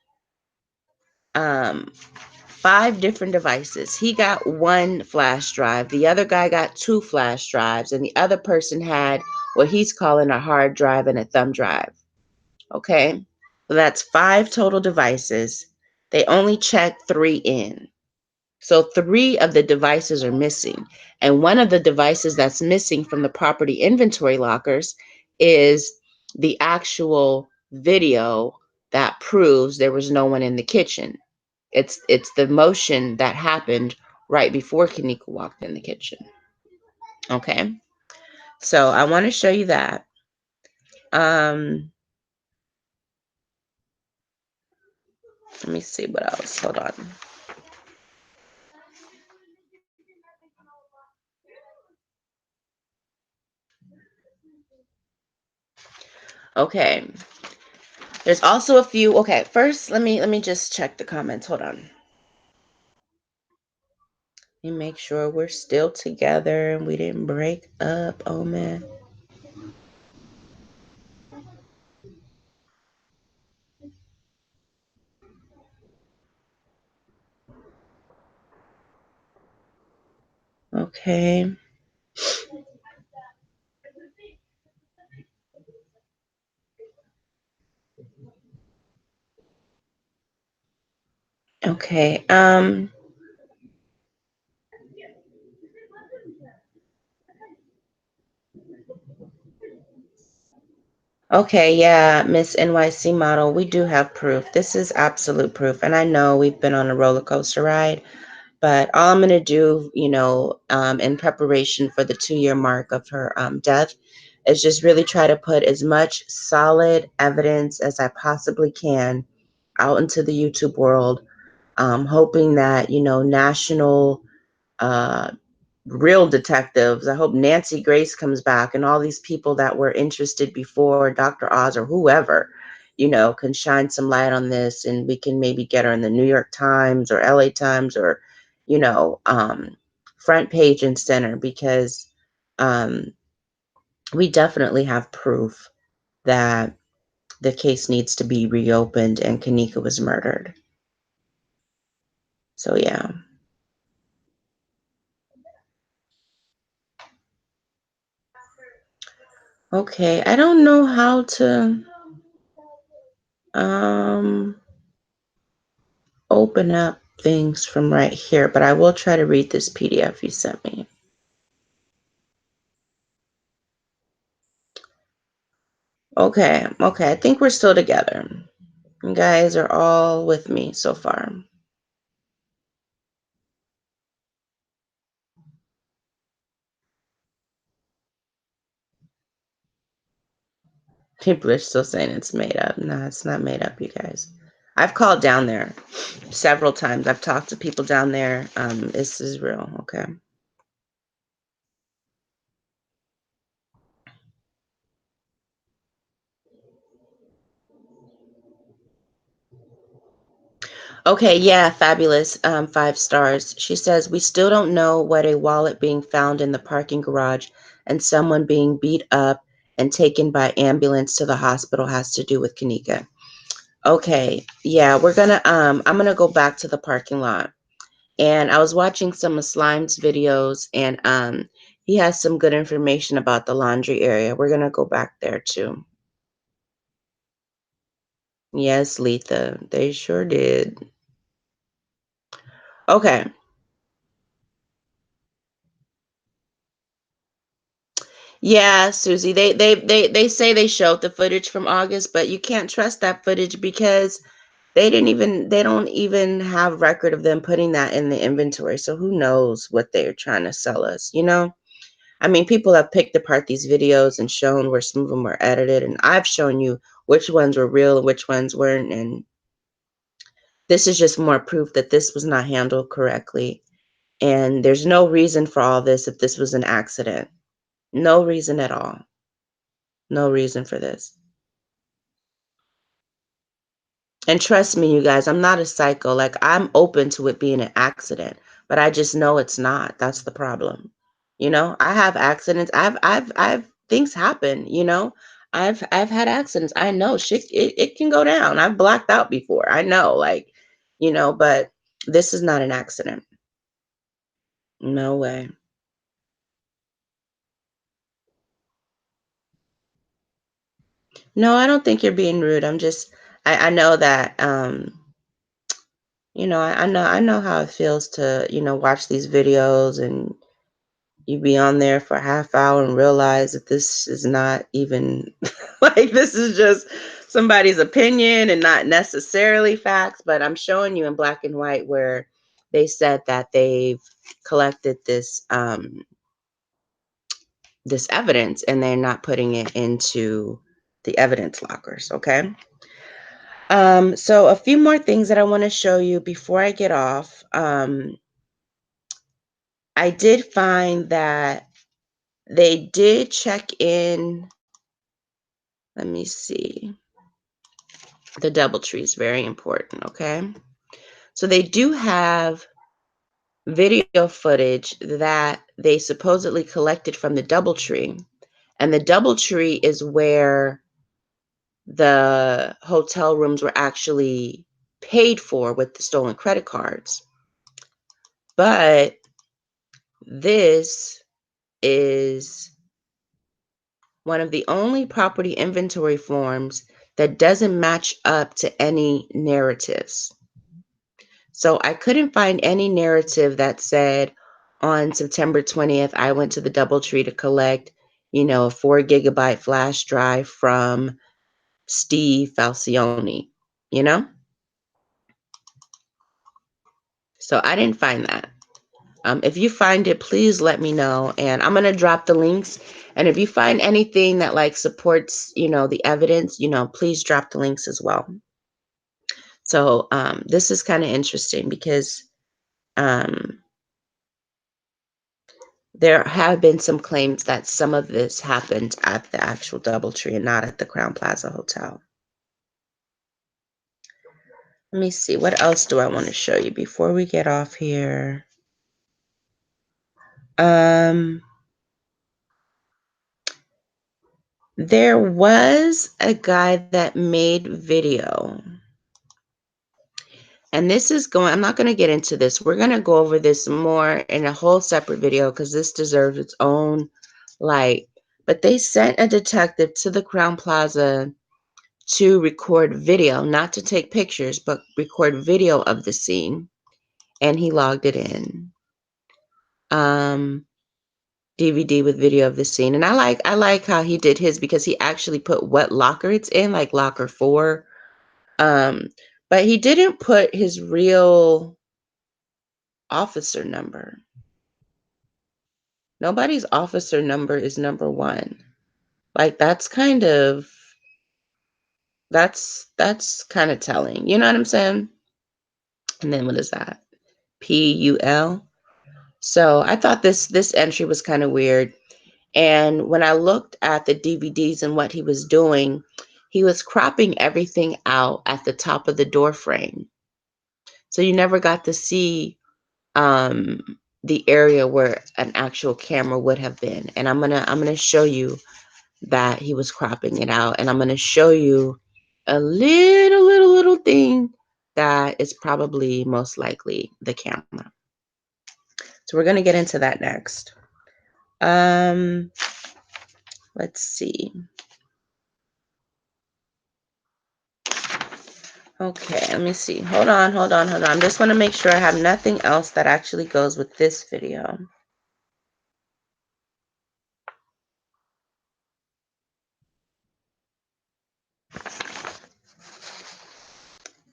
5 different devices. He got 1 flash drive. The other guy got 2 flash drives. And the other person had what he's calling a hard drive and a thumb drive. Okay? So that's 5 total devices. They only checked 3 in. So 3 of the devices are missing. And one of the devices that's missing from the property inventory lockers is the actual video that proves there was no one in the kitchen. It's the motion that happened right before Kanika walked in the kitchen. Okay. So I want to show you that. Let me see what else. Hold on. Okay. There's also a few. Okay, first let me just check the comments. Hold on. Let me make sure we're still together and we didn't break up. Oh man. Okay. Okay. Okay, yeah, Miss NYC model, we do have proof. This is absolute proof. And I know we've been on a roller coaster ride, but all I'm going to do, in preparation for the 2-year mark of her death is just really try to put as much solid evidence as I possibly can out into the YouTube world, hoping that, national real detectives. I hope Nancy Grace comes back and all these people that were interested before, Dr. Oz or whoever, can shine some light on this, and we can maybe get her in the New York Times or LA Times or, front page and center, because we definitely have proof that the case needs to be reopened and Kanika was murdered. So yeah. Okay, I don't know how to open up things from right here, but I will try to read this PDF you sent me. Okay, I think we're still together. You guys are all with me so far. People are still saying it's made up. No, it's not made up, you guys. I've called down there several times. I've talked to people down there. This is real, okay? Okay, yeah, fabulous. 5 stars. She says, we still don't know what a wallet being found in the parking garage and someone being beat up and taken by ambulance to the hospital has to do with Kanika. Okay, yeah, I'm gonna go back to the parking lot. And I was watching some of Slime's videos and he has some good information about the laundry area. We're gonna go back there too. Yes, Letha, they sure did. Okay. Yeah, Susie. They say they showed the footage from August, but you can't trust that footage because they don't even have record of them putting that in the inventory. So who knows what they're trying to sell us, you know? I mean, people have picked apart these videos and shown where some of them were edited, and I've shown you which ones were real and which ones weren't, and this is just more proof that this was not handled correctly. And there's no reason for all this if this was an accident. No reason at all. No reason for this. And trust me, you guys, I'm not a psycho. Like, I'm open to it being an accident, but I just know it's not. That's the problem. You know, I have accidents. Things happen, you know. I've had accidents. I know shit, it can go down. I've blacked out before. I know, like, you know, but this is not an accident. No way. No, I don't think you're being rude. I know that, you know, I know how it feels to, you know, watch these videos and you be on there for a half hour and realize that this is not even like this is just somebody's opinion and not necessarily facts, but I'm showing you in black and white where they said that they've collected this evidence and they're not putting it into the evidence lockers, okay? So a few more things that I want to show you before I get off. I did find that they did check in. Let me see. The Doubletree is very important, okay? So they do have video footage that they supposedly collected from the Doubletree. And the Doubletree is where the hotel rooms were actually paid for with the stolen credit cards. But this is one of the only property inventory forms that doesn't match up to any narratives. So I couldn't find any narrative that said on September 20th, I went to the Doubletree to collect, you know, a 4 GB flash drive from Steve Falcione, you know? So I didn't find that. If you find it, please let me know. And I'm going to drop the links. And if you find anything that like supports, you know, the evidence, you know, please drop the links as well. So this is kind of interesting because um, there have been some claims that some of this happened at the actual Doubletree and not at the Crown Plaza Hotel. Let me see. What else do I want to show you before we get off here? Um, There was a guy that made video. And this is going, I'm not going to get into this. We're going to go over this more in a whole separate video because this deserves its own light. But they sent a detective to the Crown Plaza to record video, not to take pictures, but record video of the scene. And he logged it in. DVD with video of the scene. And I like how he did his because he actually put what locker it's in, like locker 4. But he didn't put his real officer number. Nobody's officer number is number 1. Like that's kind of telling. You know what I'm saying? And then what is that? PUL. So I thought this entry was kind of weird. And when I looked at the DVDs and what he was doing, he was cropping everything out at the top of the door frame. So you never got to see the area where an actual camera would have been. And I'm gonna show you that he was cropping it out. And I'm gonna show you a little thing that is probably most likely the camera. So we're gonna get into that next. Let's see. Okay, let me see. Hold on. I just want to make sure I have nothing else that actually goes with this video.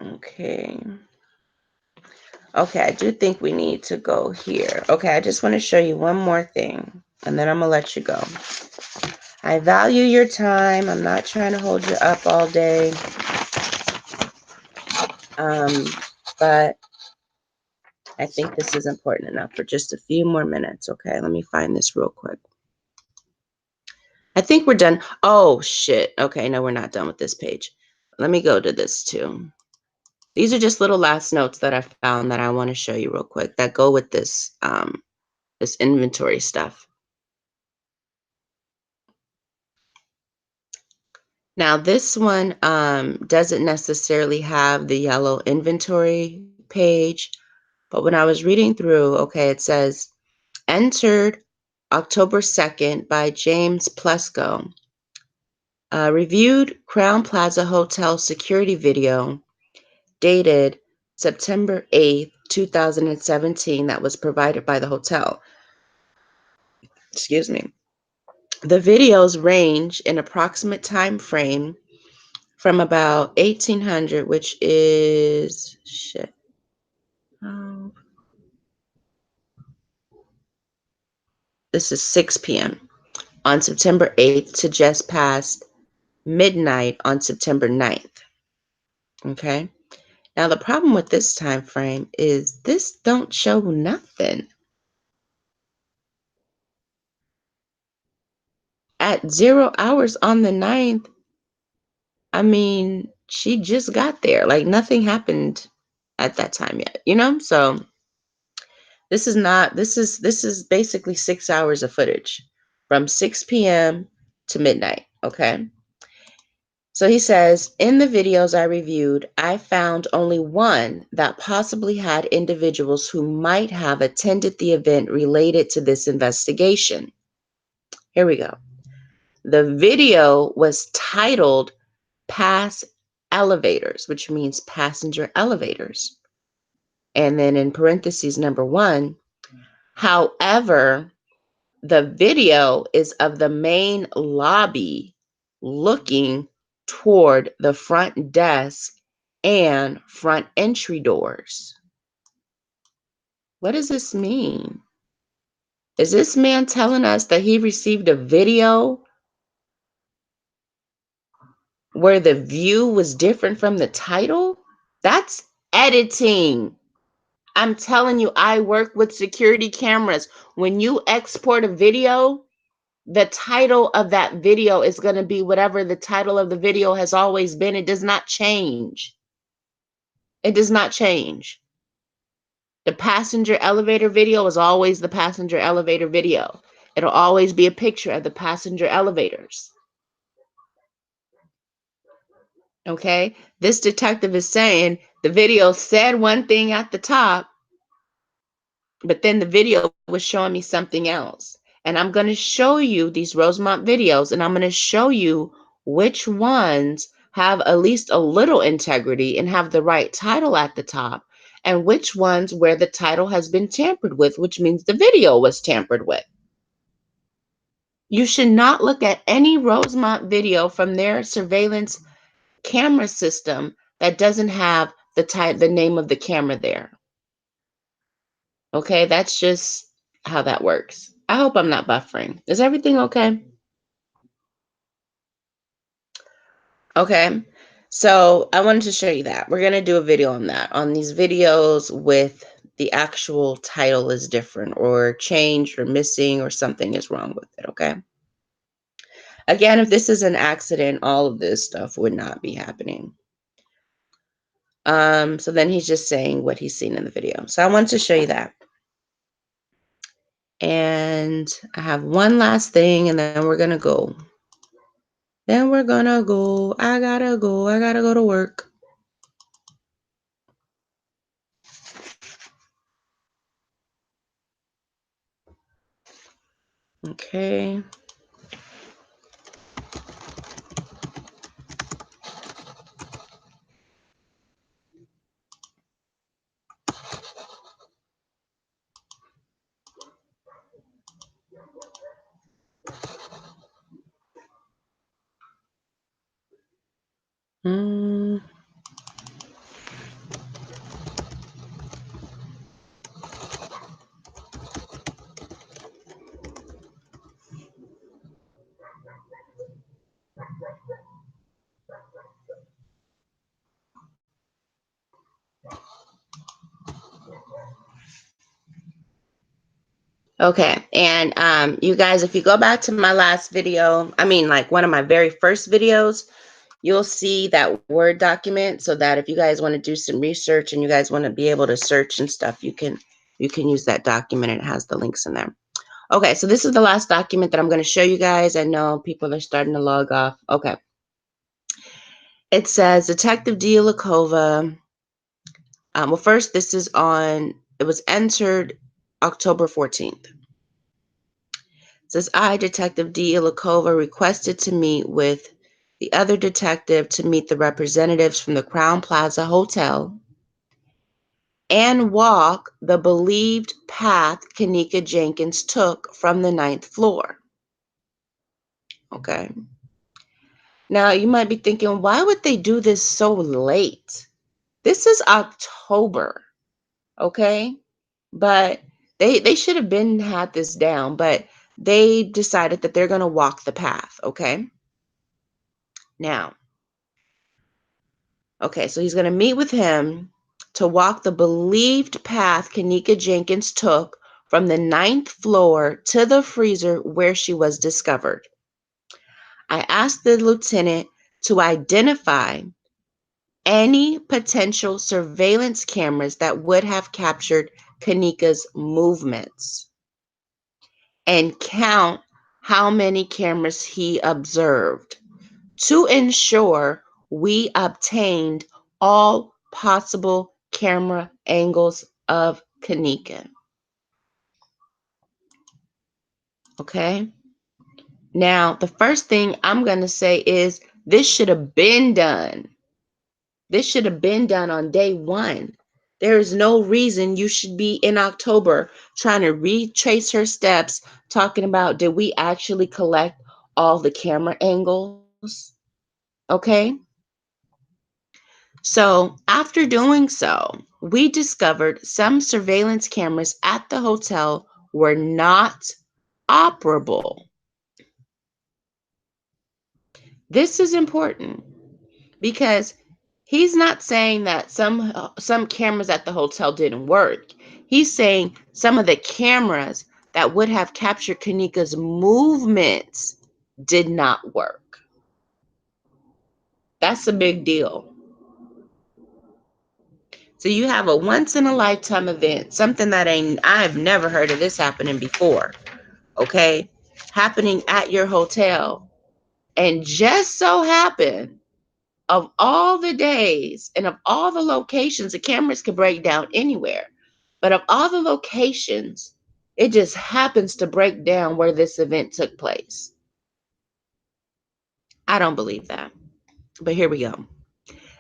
Okay. Okay, I do think we need to go here. Okay, I just want to show you one more thing, and then I'm going to let you go. I value your time. I'm not trying to hold you up all day. But I think this is important enough for just a few more minutes. Okay, let me find this real quick. I think we're done. Oh, shit. Okay, no, we're not done with this page. Let me go to this too. These are just little last notes that I found that I want to show you real quick that go with this, this inventory stuff. Now, this one doesn't necessarily have the yellow inventory page, but when I was reading through, okay, it says, entered October 2nd by James Plesko. Reviewed Crown Plaza Hotel security video dated September 8th, 2017 that was provided by the hotel. Excuse me. The videos range in approximate time frame from about 1800, which is shit. This is 6 p.m. on September 8th to just past midnight on September 9th. Okay. Now the problem with this time frame is this don't show nothing. At 0 hours on the 9th, I mean, she just got there. Like nothing happened at that time yet, you know? So this is basically 6 hours of footage from 6 p.m. to midnight, okay? So he says, in the videos I reviewed, I found only one that possibly had individuals who might have attended the event related to this investigation. Here we go. The video was titled Pass Elevators, which means passenger elevators. And then in parentheses, number 1, however, the video is of the main lobby looking toward the front desk and front entry doors. What does this mean? Is this man telling us that he received a video where the view was different from the title? That's editing. I'm telling you, I work with security cameras. When you export a video, the title of that video is going to be whatever the title of the video has always been. It does not change. It does not change. The passenger elevator video is always the passenger elevator video. It'll always be a picture of the passenger elevators. Okay, this detective is saying the video said one thing at the top, but then the video was showing me something else. And I'm going to show you these Rosemont videos, and I'm going to show you which ones have at least a little integrity and have the right title at the top, and which ones where the title has been tampered with, which means the video was tampered with. You should not look at any Rosemont video from their surveillance camera system that doesn't have the name of the camera there. Okay, that's just how that works. I hope I'm not buffering. Is everything okay? Okay. So I wanted to show you that. We're going to do a video on that, on these videos with the actual title is different or changed or missing or something is wrong with it. Okay. Again, if this is an accident, all of this stuff would not be happening. So then he's just saying what he's seen in the video. So I wanted to show you that. And I have one last thing, and then we're going to go. Then we're going to go. I got to go. I got to go to work. Okay. Mm. Okay, and you guys, if you go back to my last video, I mean, like one of my very first videos, you'll see that Word document, so that if you guys want to do some research and you guys want to be able to search and stuff, you can use that document, and it has the links in there. Okay, so this is the last document that I'm going to show you guys. I know people are starting to log off. Okay. It says Detective Dialakova. Well, first, this is it was entered October 14th. It says, I, Detective Dialakova, requested to meet with the other detective to meet the representatives from the Crown Plaza Hotel and walk the believed path Kanika Jenkins took from the 9th floor. Okay. Now, you might be thinking, why would they do this so late? This is October, okay? But they should have been had this down, but they decided that they're going to walk the path, okay? Now, okay, so he's going to meet with him to walk the believed path Kanika Jenkins took from the 9th floor to the freezer where she was discovered. I asked the lieutenant to identify any potential surveillance cameras that would have captured Kanika's movements and count how many cameras he observed to ensure we obtained all possible camera angles of Kanika. Okay? Now, the first thing I'm going to say is this should have been done. This should have been done on day one. There is no reason you should be in October trying to retrace her steps, talking about did we actually collect all the camera angles? Okay. So after doing so, we discovered some surveillance cameras at the hotel were not operable. This is important because he's not saying that some cameras at the hotel didn't work. He's saying some of the cameras that would have captured Kanika's movements did not work. That's a big deal. So you have a once in a lifetime event, something that I've never heard of this happening before. Okay? Happening at your hotel. And just so happened of all the days and of all the locations, the cameras could break down anywhere. But of all the locations, it just happens to break down where this event took place. I don't believe that. But here we go.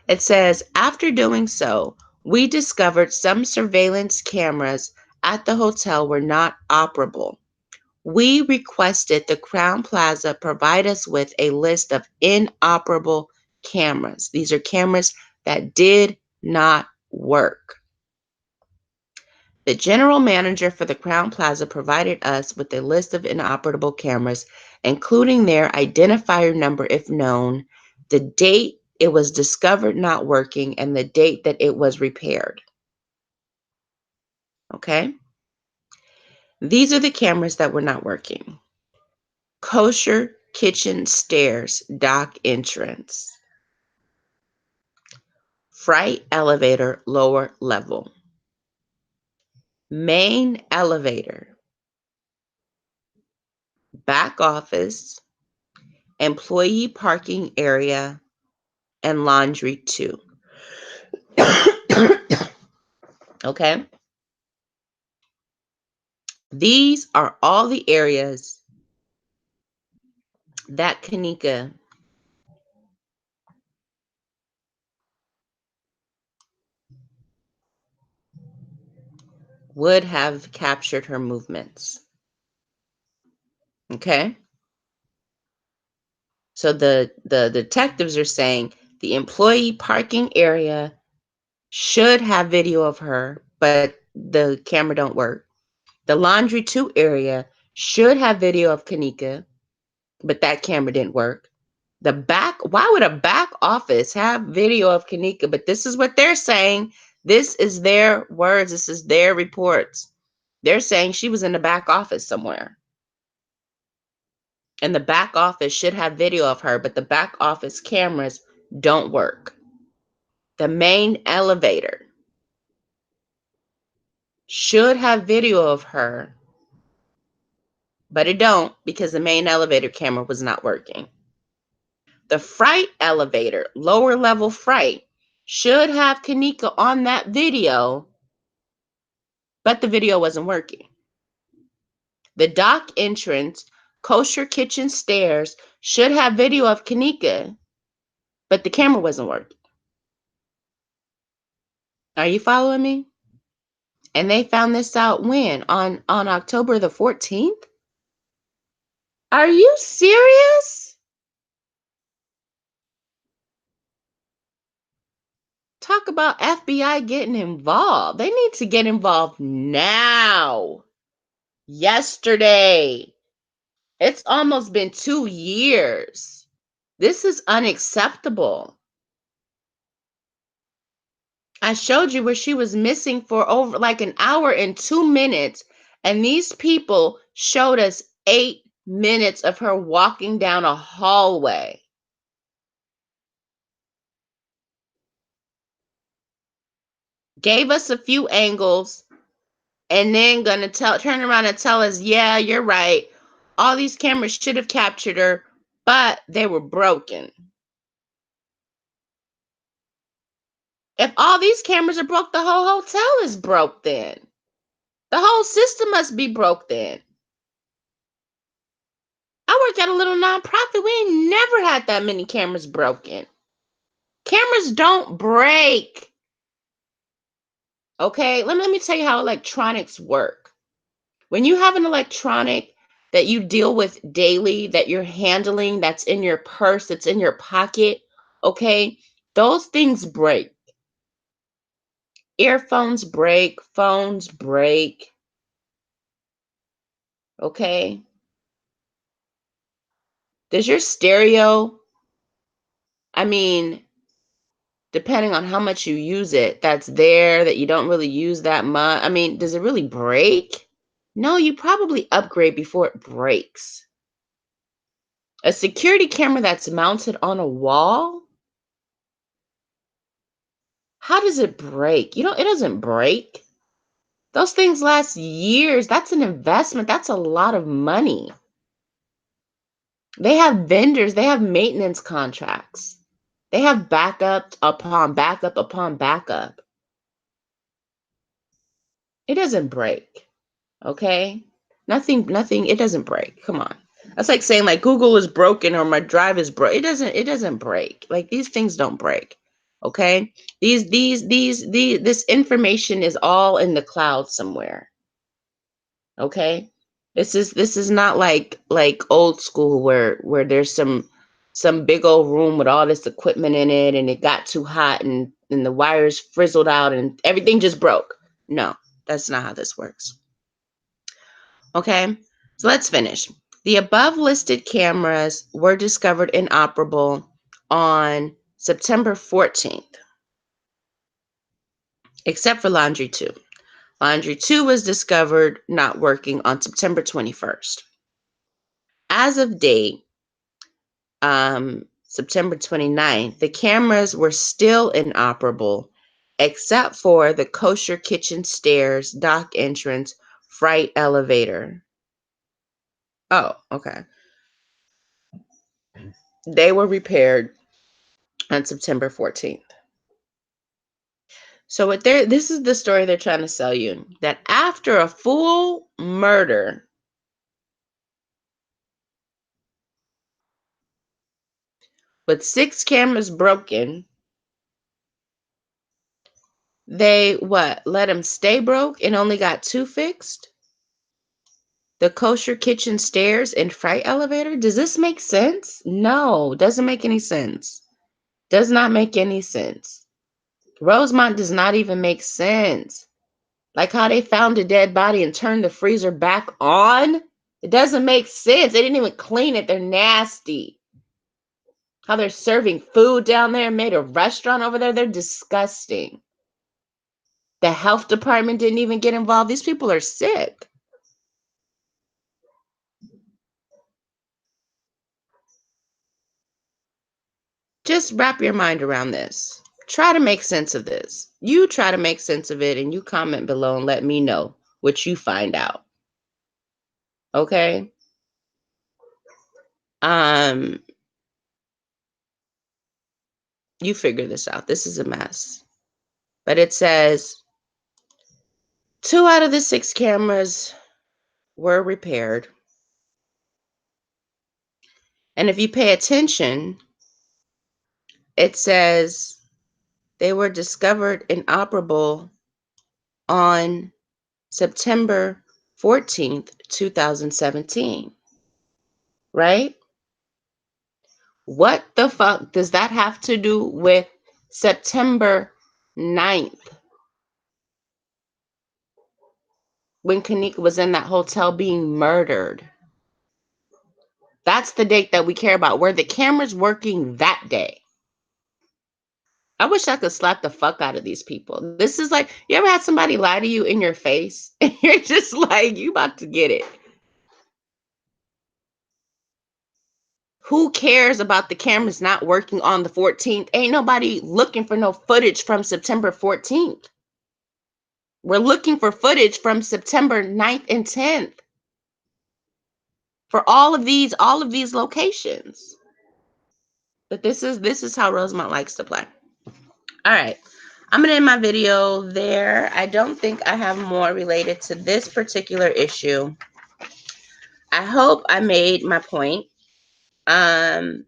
It says, after doing so, we discovered some surveillance cameras at the hotel were not operable. We requested the Crown Plaza provide us with a list of inoperable cameras. These are cameras that did not work. The general manager for the Crown Plaza provided us with a list of inoperable cameras, including their identifier number if known, the date it was discovered not working, and the date that it was repaired. Okay? These are the cameras that were not working. Kosher kitchen stairs, dock entrance. Fright elevator, lower level. Main elevator. Back office. Employee parking area. And laundry 2. Okay? These are all the areas that Kanika would have captured her movements. Okay? So the detectives are saying the employee parking area should have video of her, but the camera don't work. The laundry 2 area should have video of Kanika, but that camera didn't work. The back, why would a back office have video of Kanika? But this is what they're saying. This is their words. This is their reports. They're saying she was in the back office somewhere. And the back office should have video of her, but the back office cameras don't work. The main elevator should have video of her, but it don't because the main elevator camera was not working. The fright elevator, lower level fright, should have Kanika on that video, but the video wasn't working. The dock entrance, kosher kitchen stairs, should have video of Kanika, but the camera wasn't working. Are you following me? And they found this out when? On October the 14th? Are you serious? Talk about FBI getting involved. They need to get involved now. Yesterday. It's almost been 2 years. This is unacceptable. I showed you where she was missing for over like an hour and 2 minutes, and these people showed us 8 minutes of her walking down a hallway. Gave us a few angles, and then gonna turn around and tell us, yeah, you're right. All these cameras should have captured her, but they were broken. If all these cameras are broke, the whole hotel is broke then. The whole system must be broke then. I work at a little nonprofit. We ain't never had that many cameras broken. Cameras don't break. Okay, let me tell you how electronics work. When you have an electronic that you deal with daily, that you're handling, that's in your purse, that's in your pocket, okay, those things break. Earphones break, phones break, okay? Does your stereo, I mean, depending on how much you use it, that's there, that you don't really use that much. I mean, does it really break? No, you probably upgrade before it breaks. A security camera that's mounted on a wall, how does it break? It doesn't break. Those things last years. That's an investment. That's a lot of money. They have vendors, they have maintenance contracts. They have backup upon backup upon backup. It doesn't break. Okay? Nothing, it doesn't break. Come on. That's like saying like Google is broken or my drive is broke. It doesn't break. Like these things don't break. Okay? This information is all in the cloud somewhere. Okay? This is not like old school where there's some big old room with all this equipment in it and it got too hot and the wires frizzled out and everything just broke. No, that's not how this works. Okay, so let's finish. The above listed cameras were discovered inoperable on September 14th, except for Laundry 2. Laundry 2 was discovered not working on September 21st. As of date, September 29th, the cameras were still inoperable, except for the kosher kitchen stairs, dock entrance, freight elevator. Oh, okay. They were repaired on September 14th. So this is the story they're trying to sell you, that after a full murder, with 6 cameras broken, they let them stay broke and only got 2 fixed? The kosher kitchen stairs and freight elevator? Does this make sense? No, doesn't make any sense. Does not make any sense. Rosemont does not even make sense. Like how they found a dead body and turned the freezer back on? It doesn't make sense. They didn't even clean it. They're nasty. How they're serving food down there, made a restaurant over there. They're disgusting. The health department didn't even get involved. These people are sick. Just wrap your mind around this. Try to make sense of this. You try to make sense of it and you comment below and let me know what you find out. Okay? You figure this out. This is a mess. But it says 2 out of the 6 cameras were repaired. And if you pay attention, it says they were discovered inoperable on September 14th, 2017. Right? What the fuck does that have to do with September 9th? When Kanika was in that hotel being murdered. That's the date that we care about. Were the cameras working that day? I wish I could slap the fuck out of these people. This is like, you ever had somebody lie to you in your face? And you're just like, you about to get it. Who cares about the cameras not working on the 14th? Ain't nobody looking for no footage from September 14th. We're looking for footage from September 9th and 10th. For all of these locations. But this is how Rosemont likes to play. All right. I'm going to end my video there. I don't think I have more related to this particular issue. I hope I made my point. The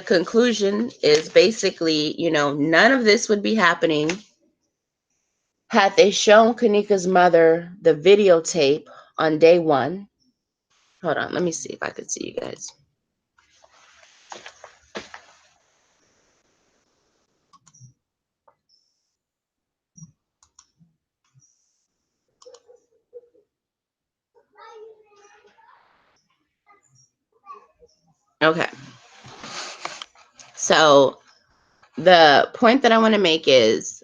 conclusion is basically, none of this would be happening had they shown Kanika's mother the videotape on day 1. Hold on, let me see if I could see you guys. Okay. So the point that I want to make is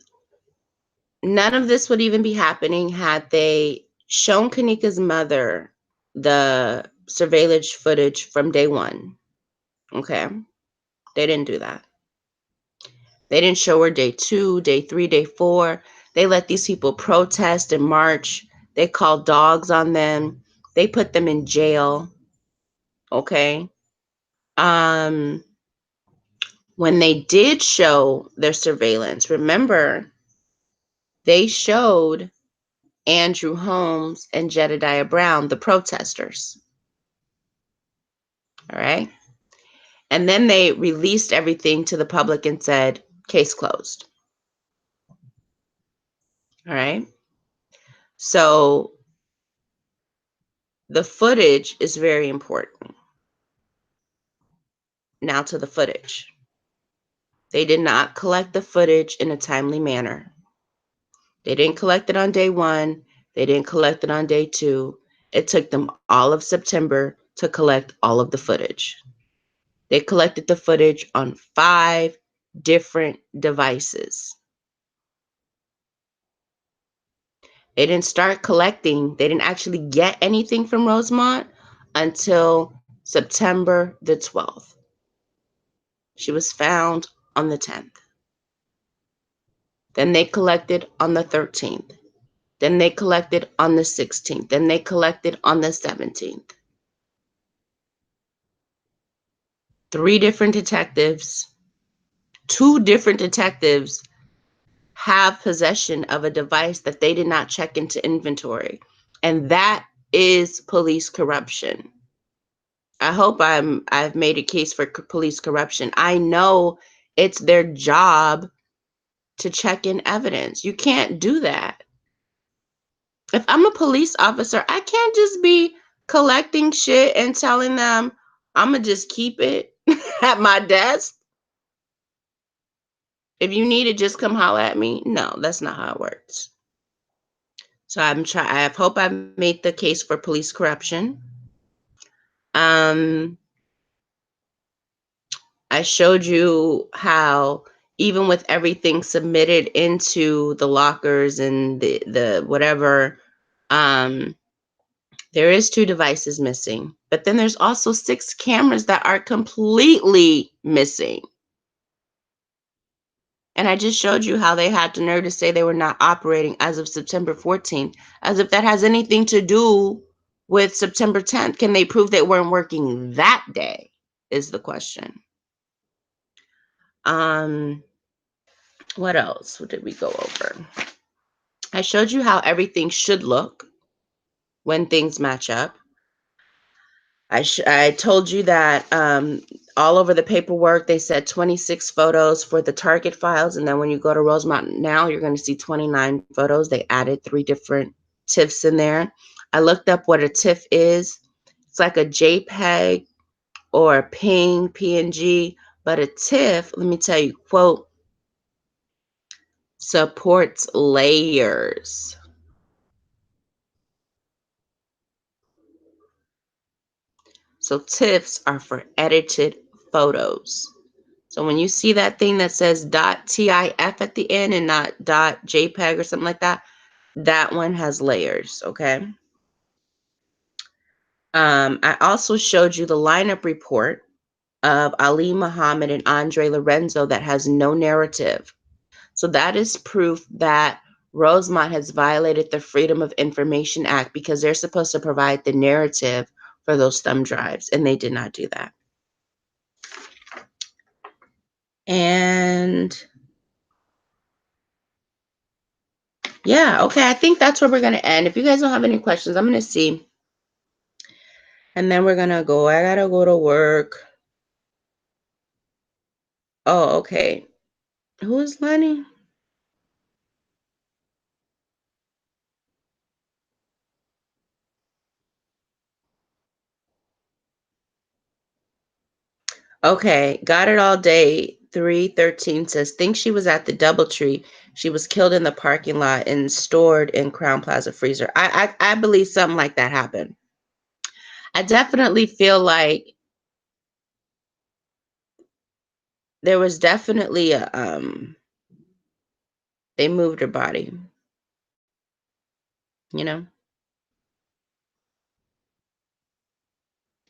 none of this would even be happening had they shown Kanika's mother the surveillance footage from day 1. Okay. They didn't do that. They didn't show her day 2, day 3, day 4. They let these people protest and march. They called dogs on them. They put them in jail. Okay. When they did show their surveillance, remember, they showed Andrew Holmes and Jedediah Brown, the protesters. All right. And then they released everything to the public and said, case closed. All right. So the footage is very important. Now to the footage. They did not collect the footage in a timely manner. They didn't collect it on day 1. They didn't collect it on day 2. It took them all of September to collect all of the footage. They collected the footage on 5 different devices. They didn't start collecting. They didn't actually get anything from Rosemont until September the 12th. She was found on the 10th. Then they collected on the 13th. Then they collected on the 16th. Then they collected on the 17th. 3 different detectives, 2 different detectives have possession of a device that they did not check into inventory. And that is police corruption. I hope I've made a case for police corruption. I know it's their job to check in evidence. You can't do that. If I'm a police officer, I can't just be collecting shit and telling them I'm going to just keep it at my desk. If you need it, just come holler at me. No, that's not how it works. So I hope I've made the case for police corruption. I showed you how even with everything submitted into the lockers and the whatever, there is 2 devices missing. But then there's also 6 cameras that are completely missing. And I just showed you how they had the nerve to say they were not operating as of September 14th, as if that has anything to do with September 10th. Can they prove they weren't working that day is the question. What else did we go over? I showed you how everything should look when things match up. I told you that all over the paperwork, they said 26 photos for the target files. And then when you go to Rosemont now, you're going to see 29 photos. They added 3 different TIFFs in there. I looked up what a TIFF is. It's like a JPEG or a PNG, but a TIFF, let me tell you, quote, supports layers. So TIFFs are for edited photos. So when you see that thing that says .TIF at the end and not .JPEG or something like that, that one has layers, okay? I also showed you the lineup report of Ali Muhammad and Andre Lorenzo that has no narrative. So that is proof that Rosemont has violated the Freedom of Information Act because they're supposed to provide the narrative for those thumb drives, and they did not do that. And yeah, okay, I think that's where we're going to end. If you guys don't have any questions, I'm going to see. And then we're going to go. I got to go to work. Oh, okay. Who is Lenny? Okay, got it all day. 313 says, think she was at the Doubletree. She was killed in the parking lot and stored in Crown Plaza freezer. I believe something like that happened. I definitely feel like there was definitely a they moved her body, you know.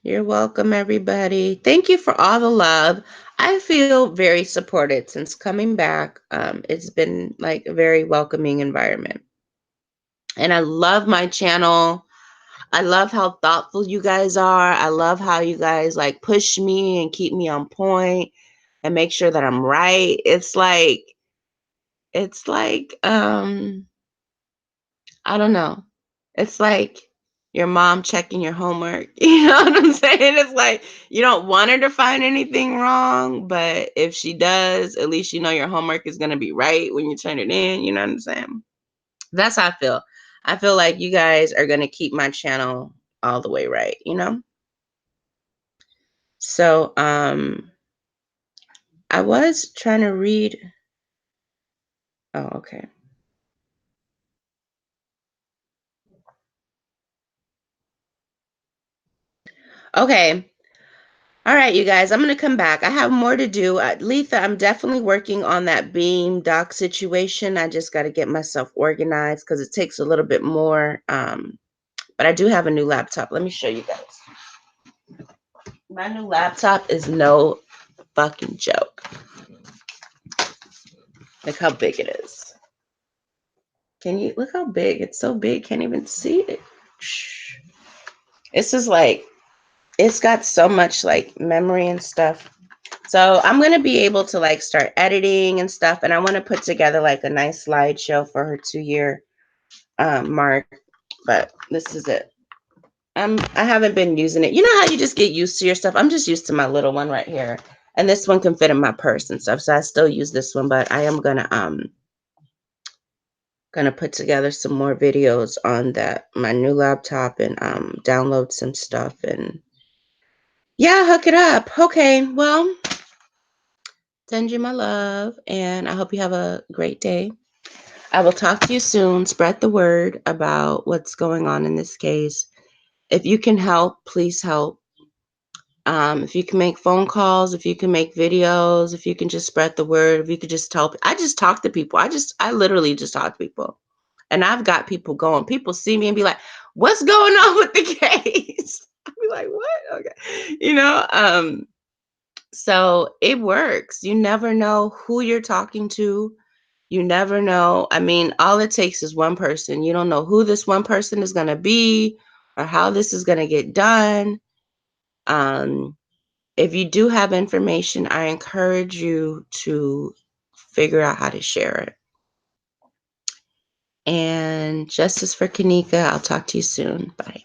You're welcome, everybody. Thank you for all the love. I feel very supported since coming back. It's been like a very welcoming environment. And I love my channel. I love how thoughtful you guys are. I love how you guys like push me and keep me on point and make sure that I'm right. It's like I don't know. It's like your mom checking your homework. You know what I'm saying? It's like you don't want her to find anything wrong, but if she does, at least you know your homework is going to be right when you turn it in. You know what I'm saying? That's how I feel. I feel like you guys are going to keep my channel all the way right, you know? So, I was trying to read. Oh, okay. Okay. All right, you guys, I'm going to come back. I have more to do. Letha, I'm definitely working on that Beam doc situation. I just got to get myself organized because it takes a little bit more. But I do have a new laptop. Let me show you guys. My new laptop is no fucking joke. Look how big it is. Can you look how big? It's so big, can't even see it. This is like, it's got so much like memory and stuff. So I'm going to be able to like start editing and stuff. And I want to put together like a nice slideshow for her 2-year mark. But this is it. I haven't been using it. You know how you just get used to your stuff? I'm just used to my little one right here. And this one can fit in my purse and stuff. So I still use this one, but I am gonna put together some more videos on that my new laptop and download some stuff and yeah, hook it up. Okay, well, send you my love and I hope you have a great day. I will talk to you soon. Spread the word about what's going on in this case. If you can help, please help. If you can make phone calls, if you can make videos, if you can just spread the word, if you could just tell, I just talk to people. I literally just talk to people. And I've got people going. People see me and be like, "What's going on with the case?" I'll be like, "What?" Okay, so it works. You never know who you're talking to. You never know. I mean, all it takes is one person. You don't know who this one person is going to be or how this is going to get done. Um, if you do have information, I encourage you to figure out how to share it. And justice for Kanika. I'll talk to you soon. Bye.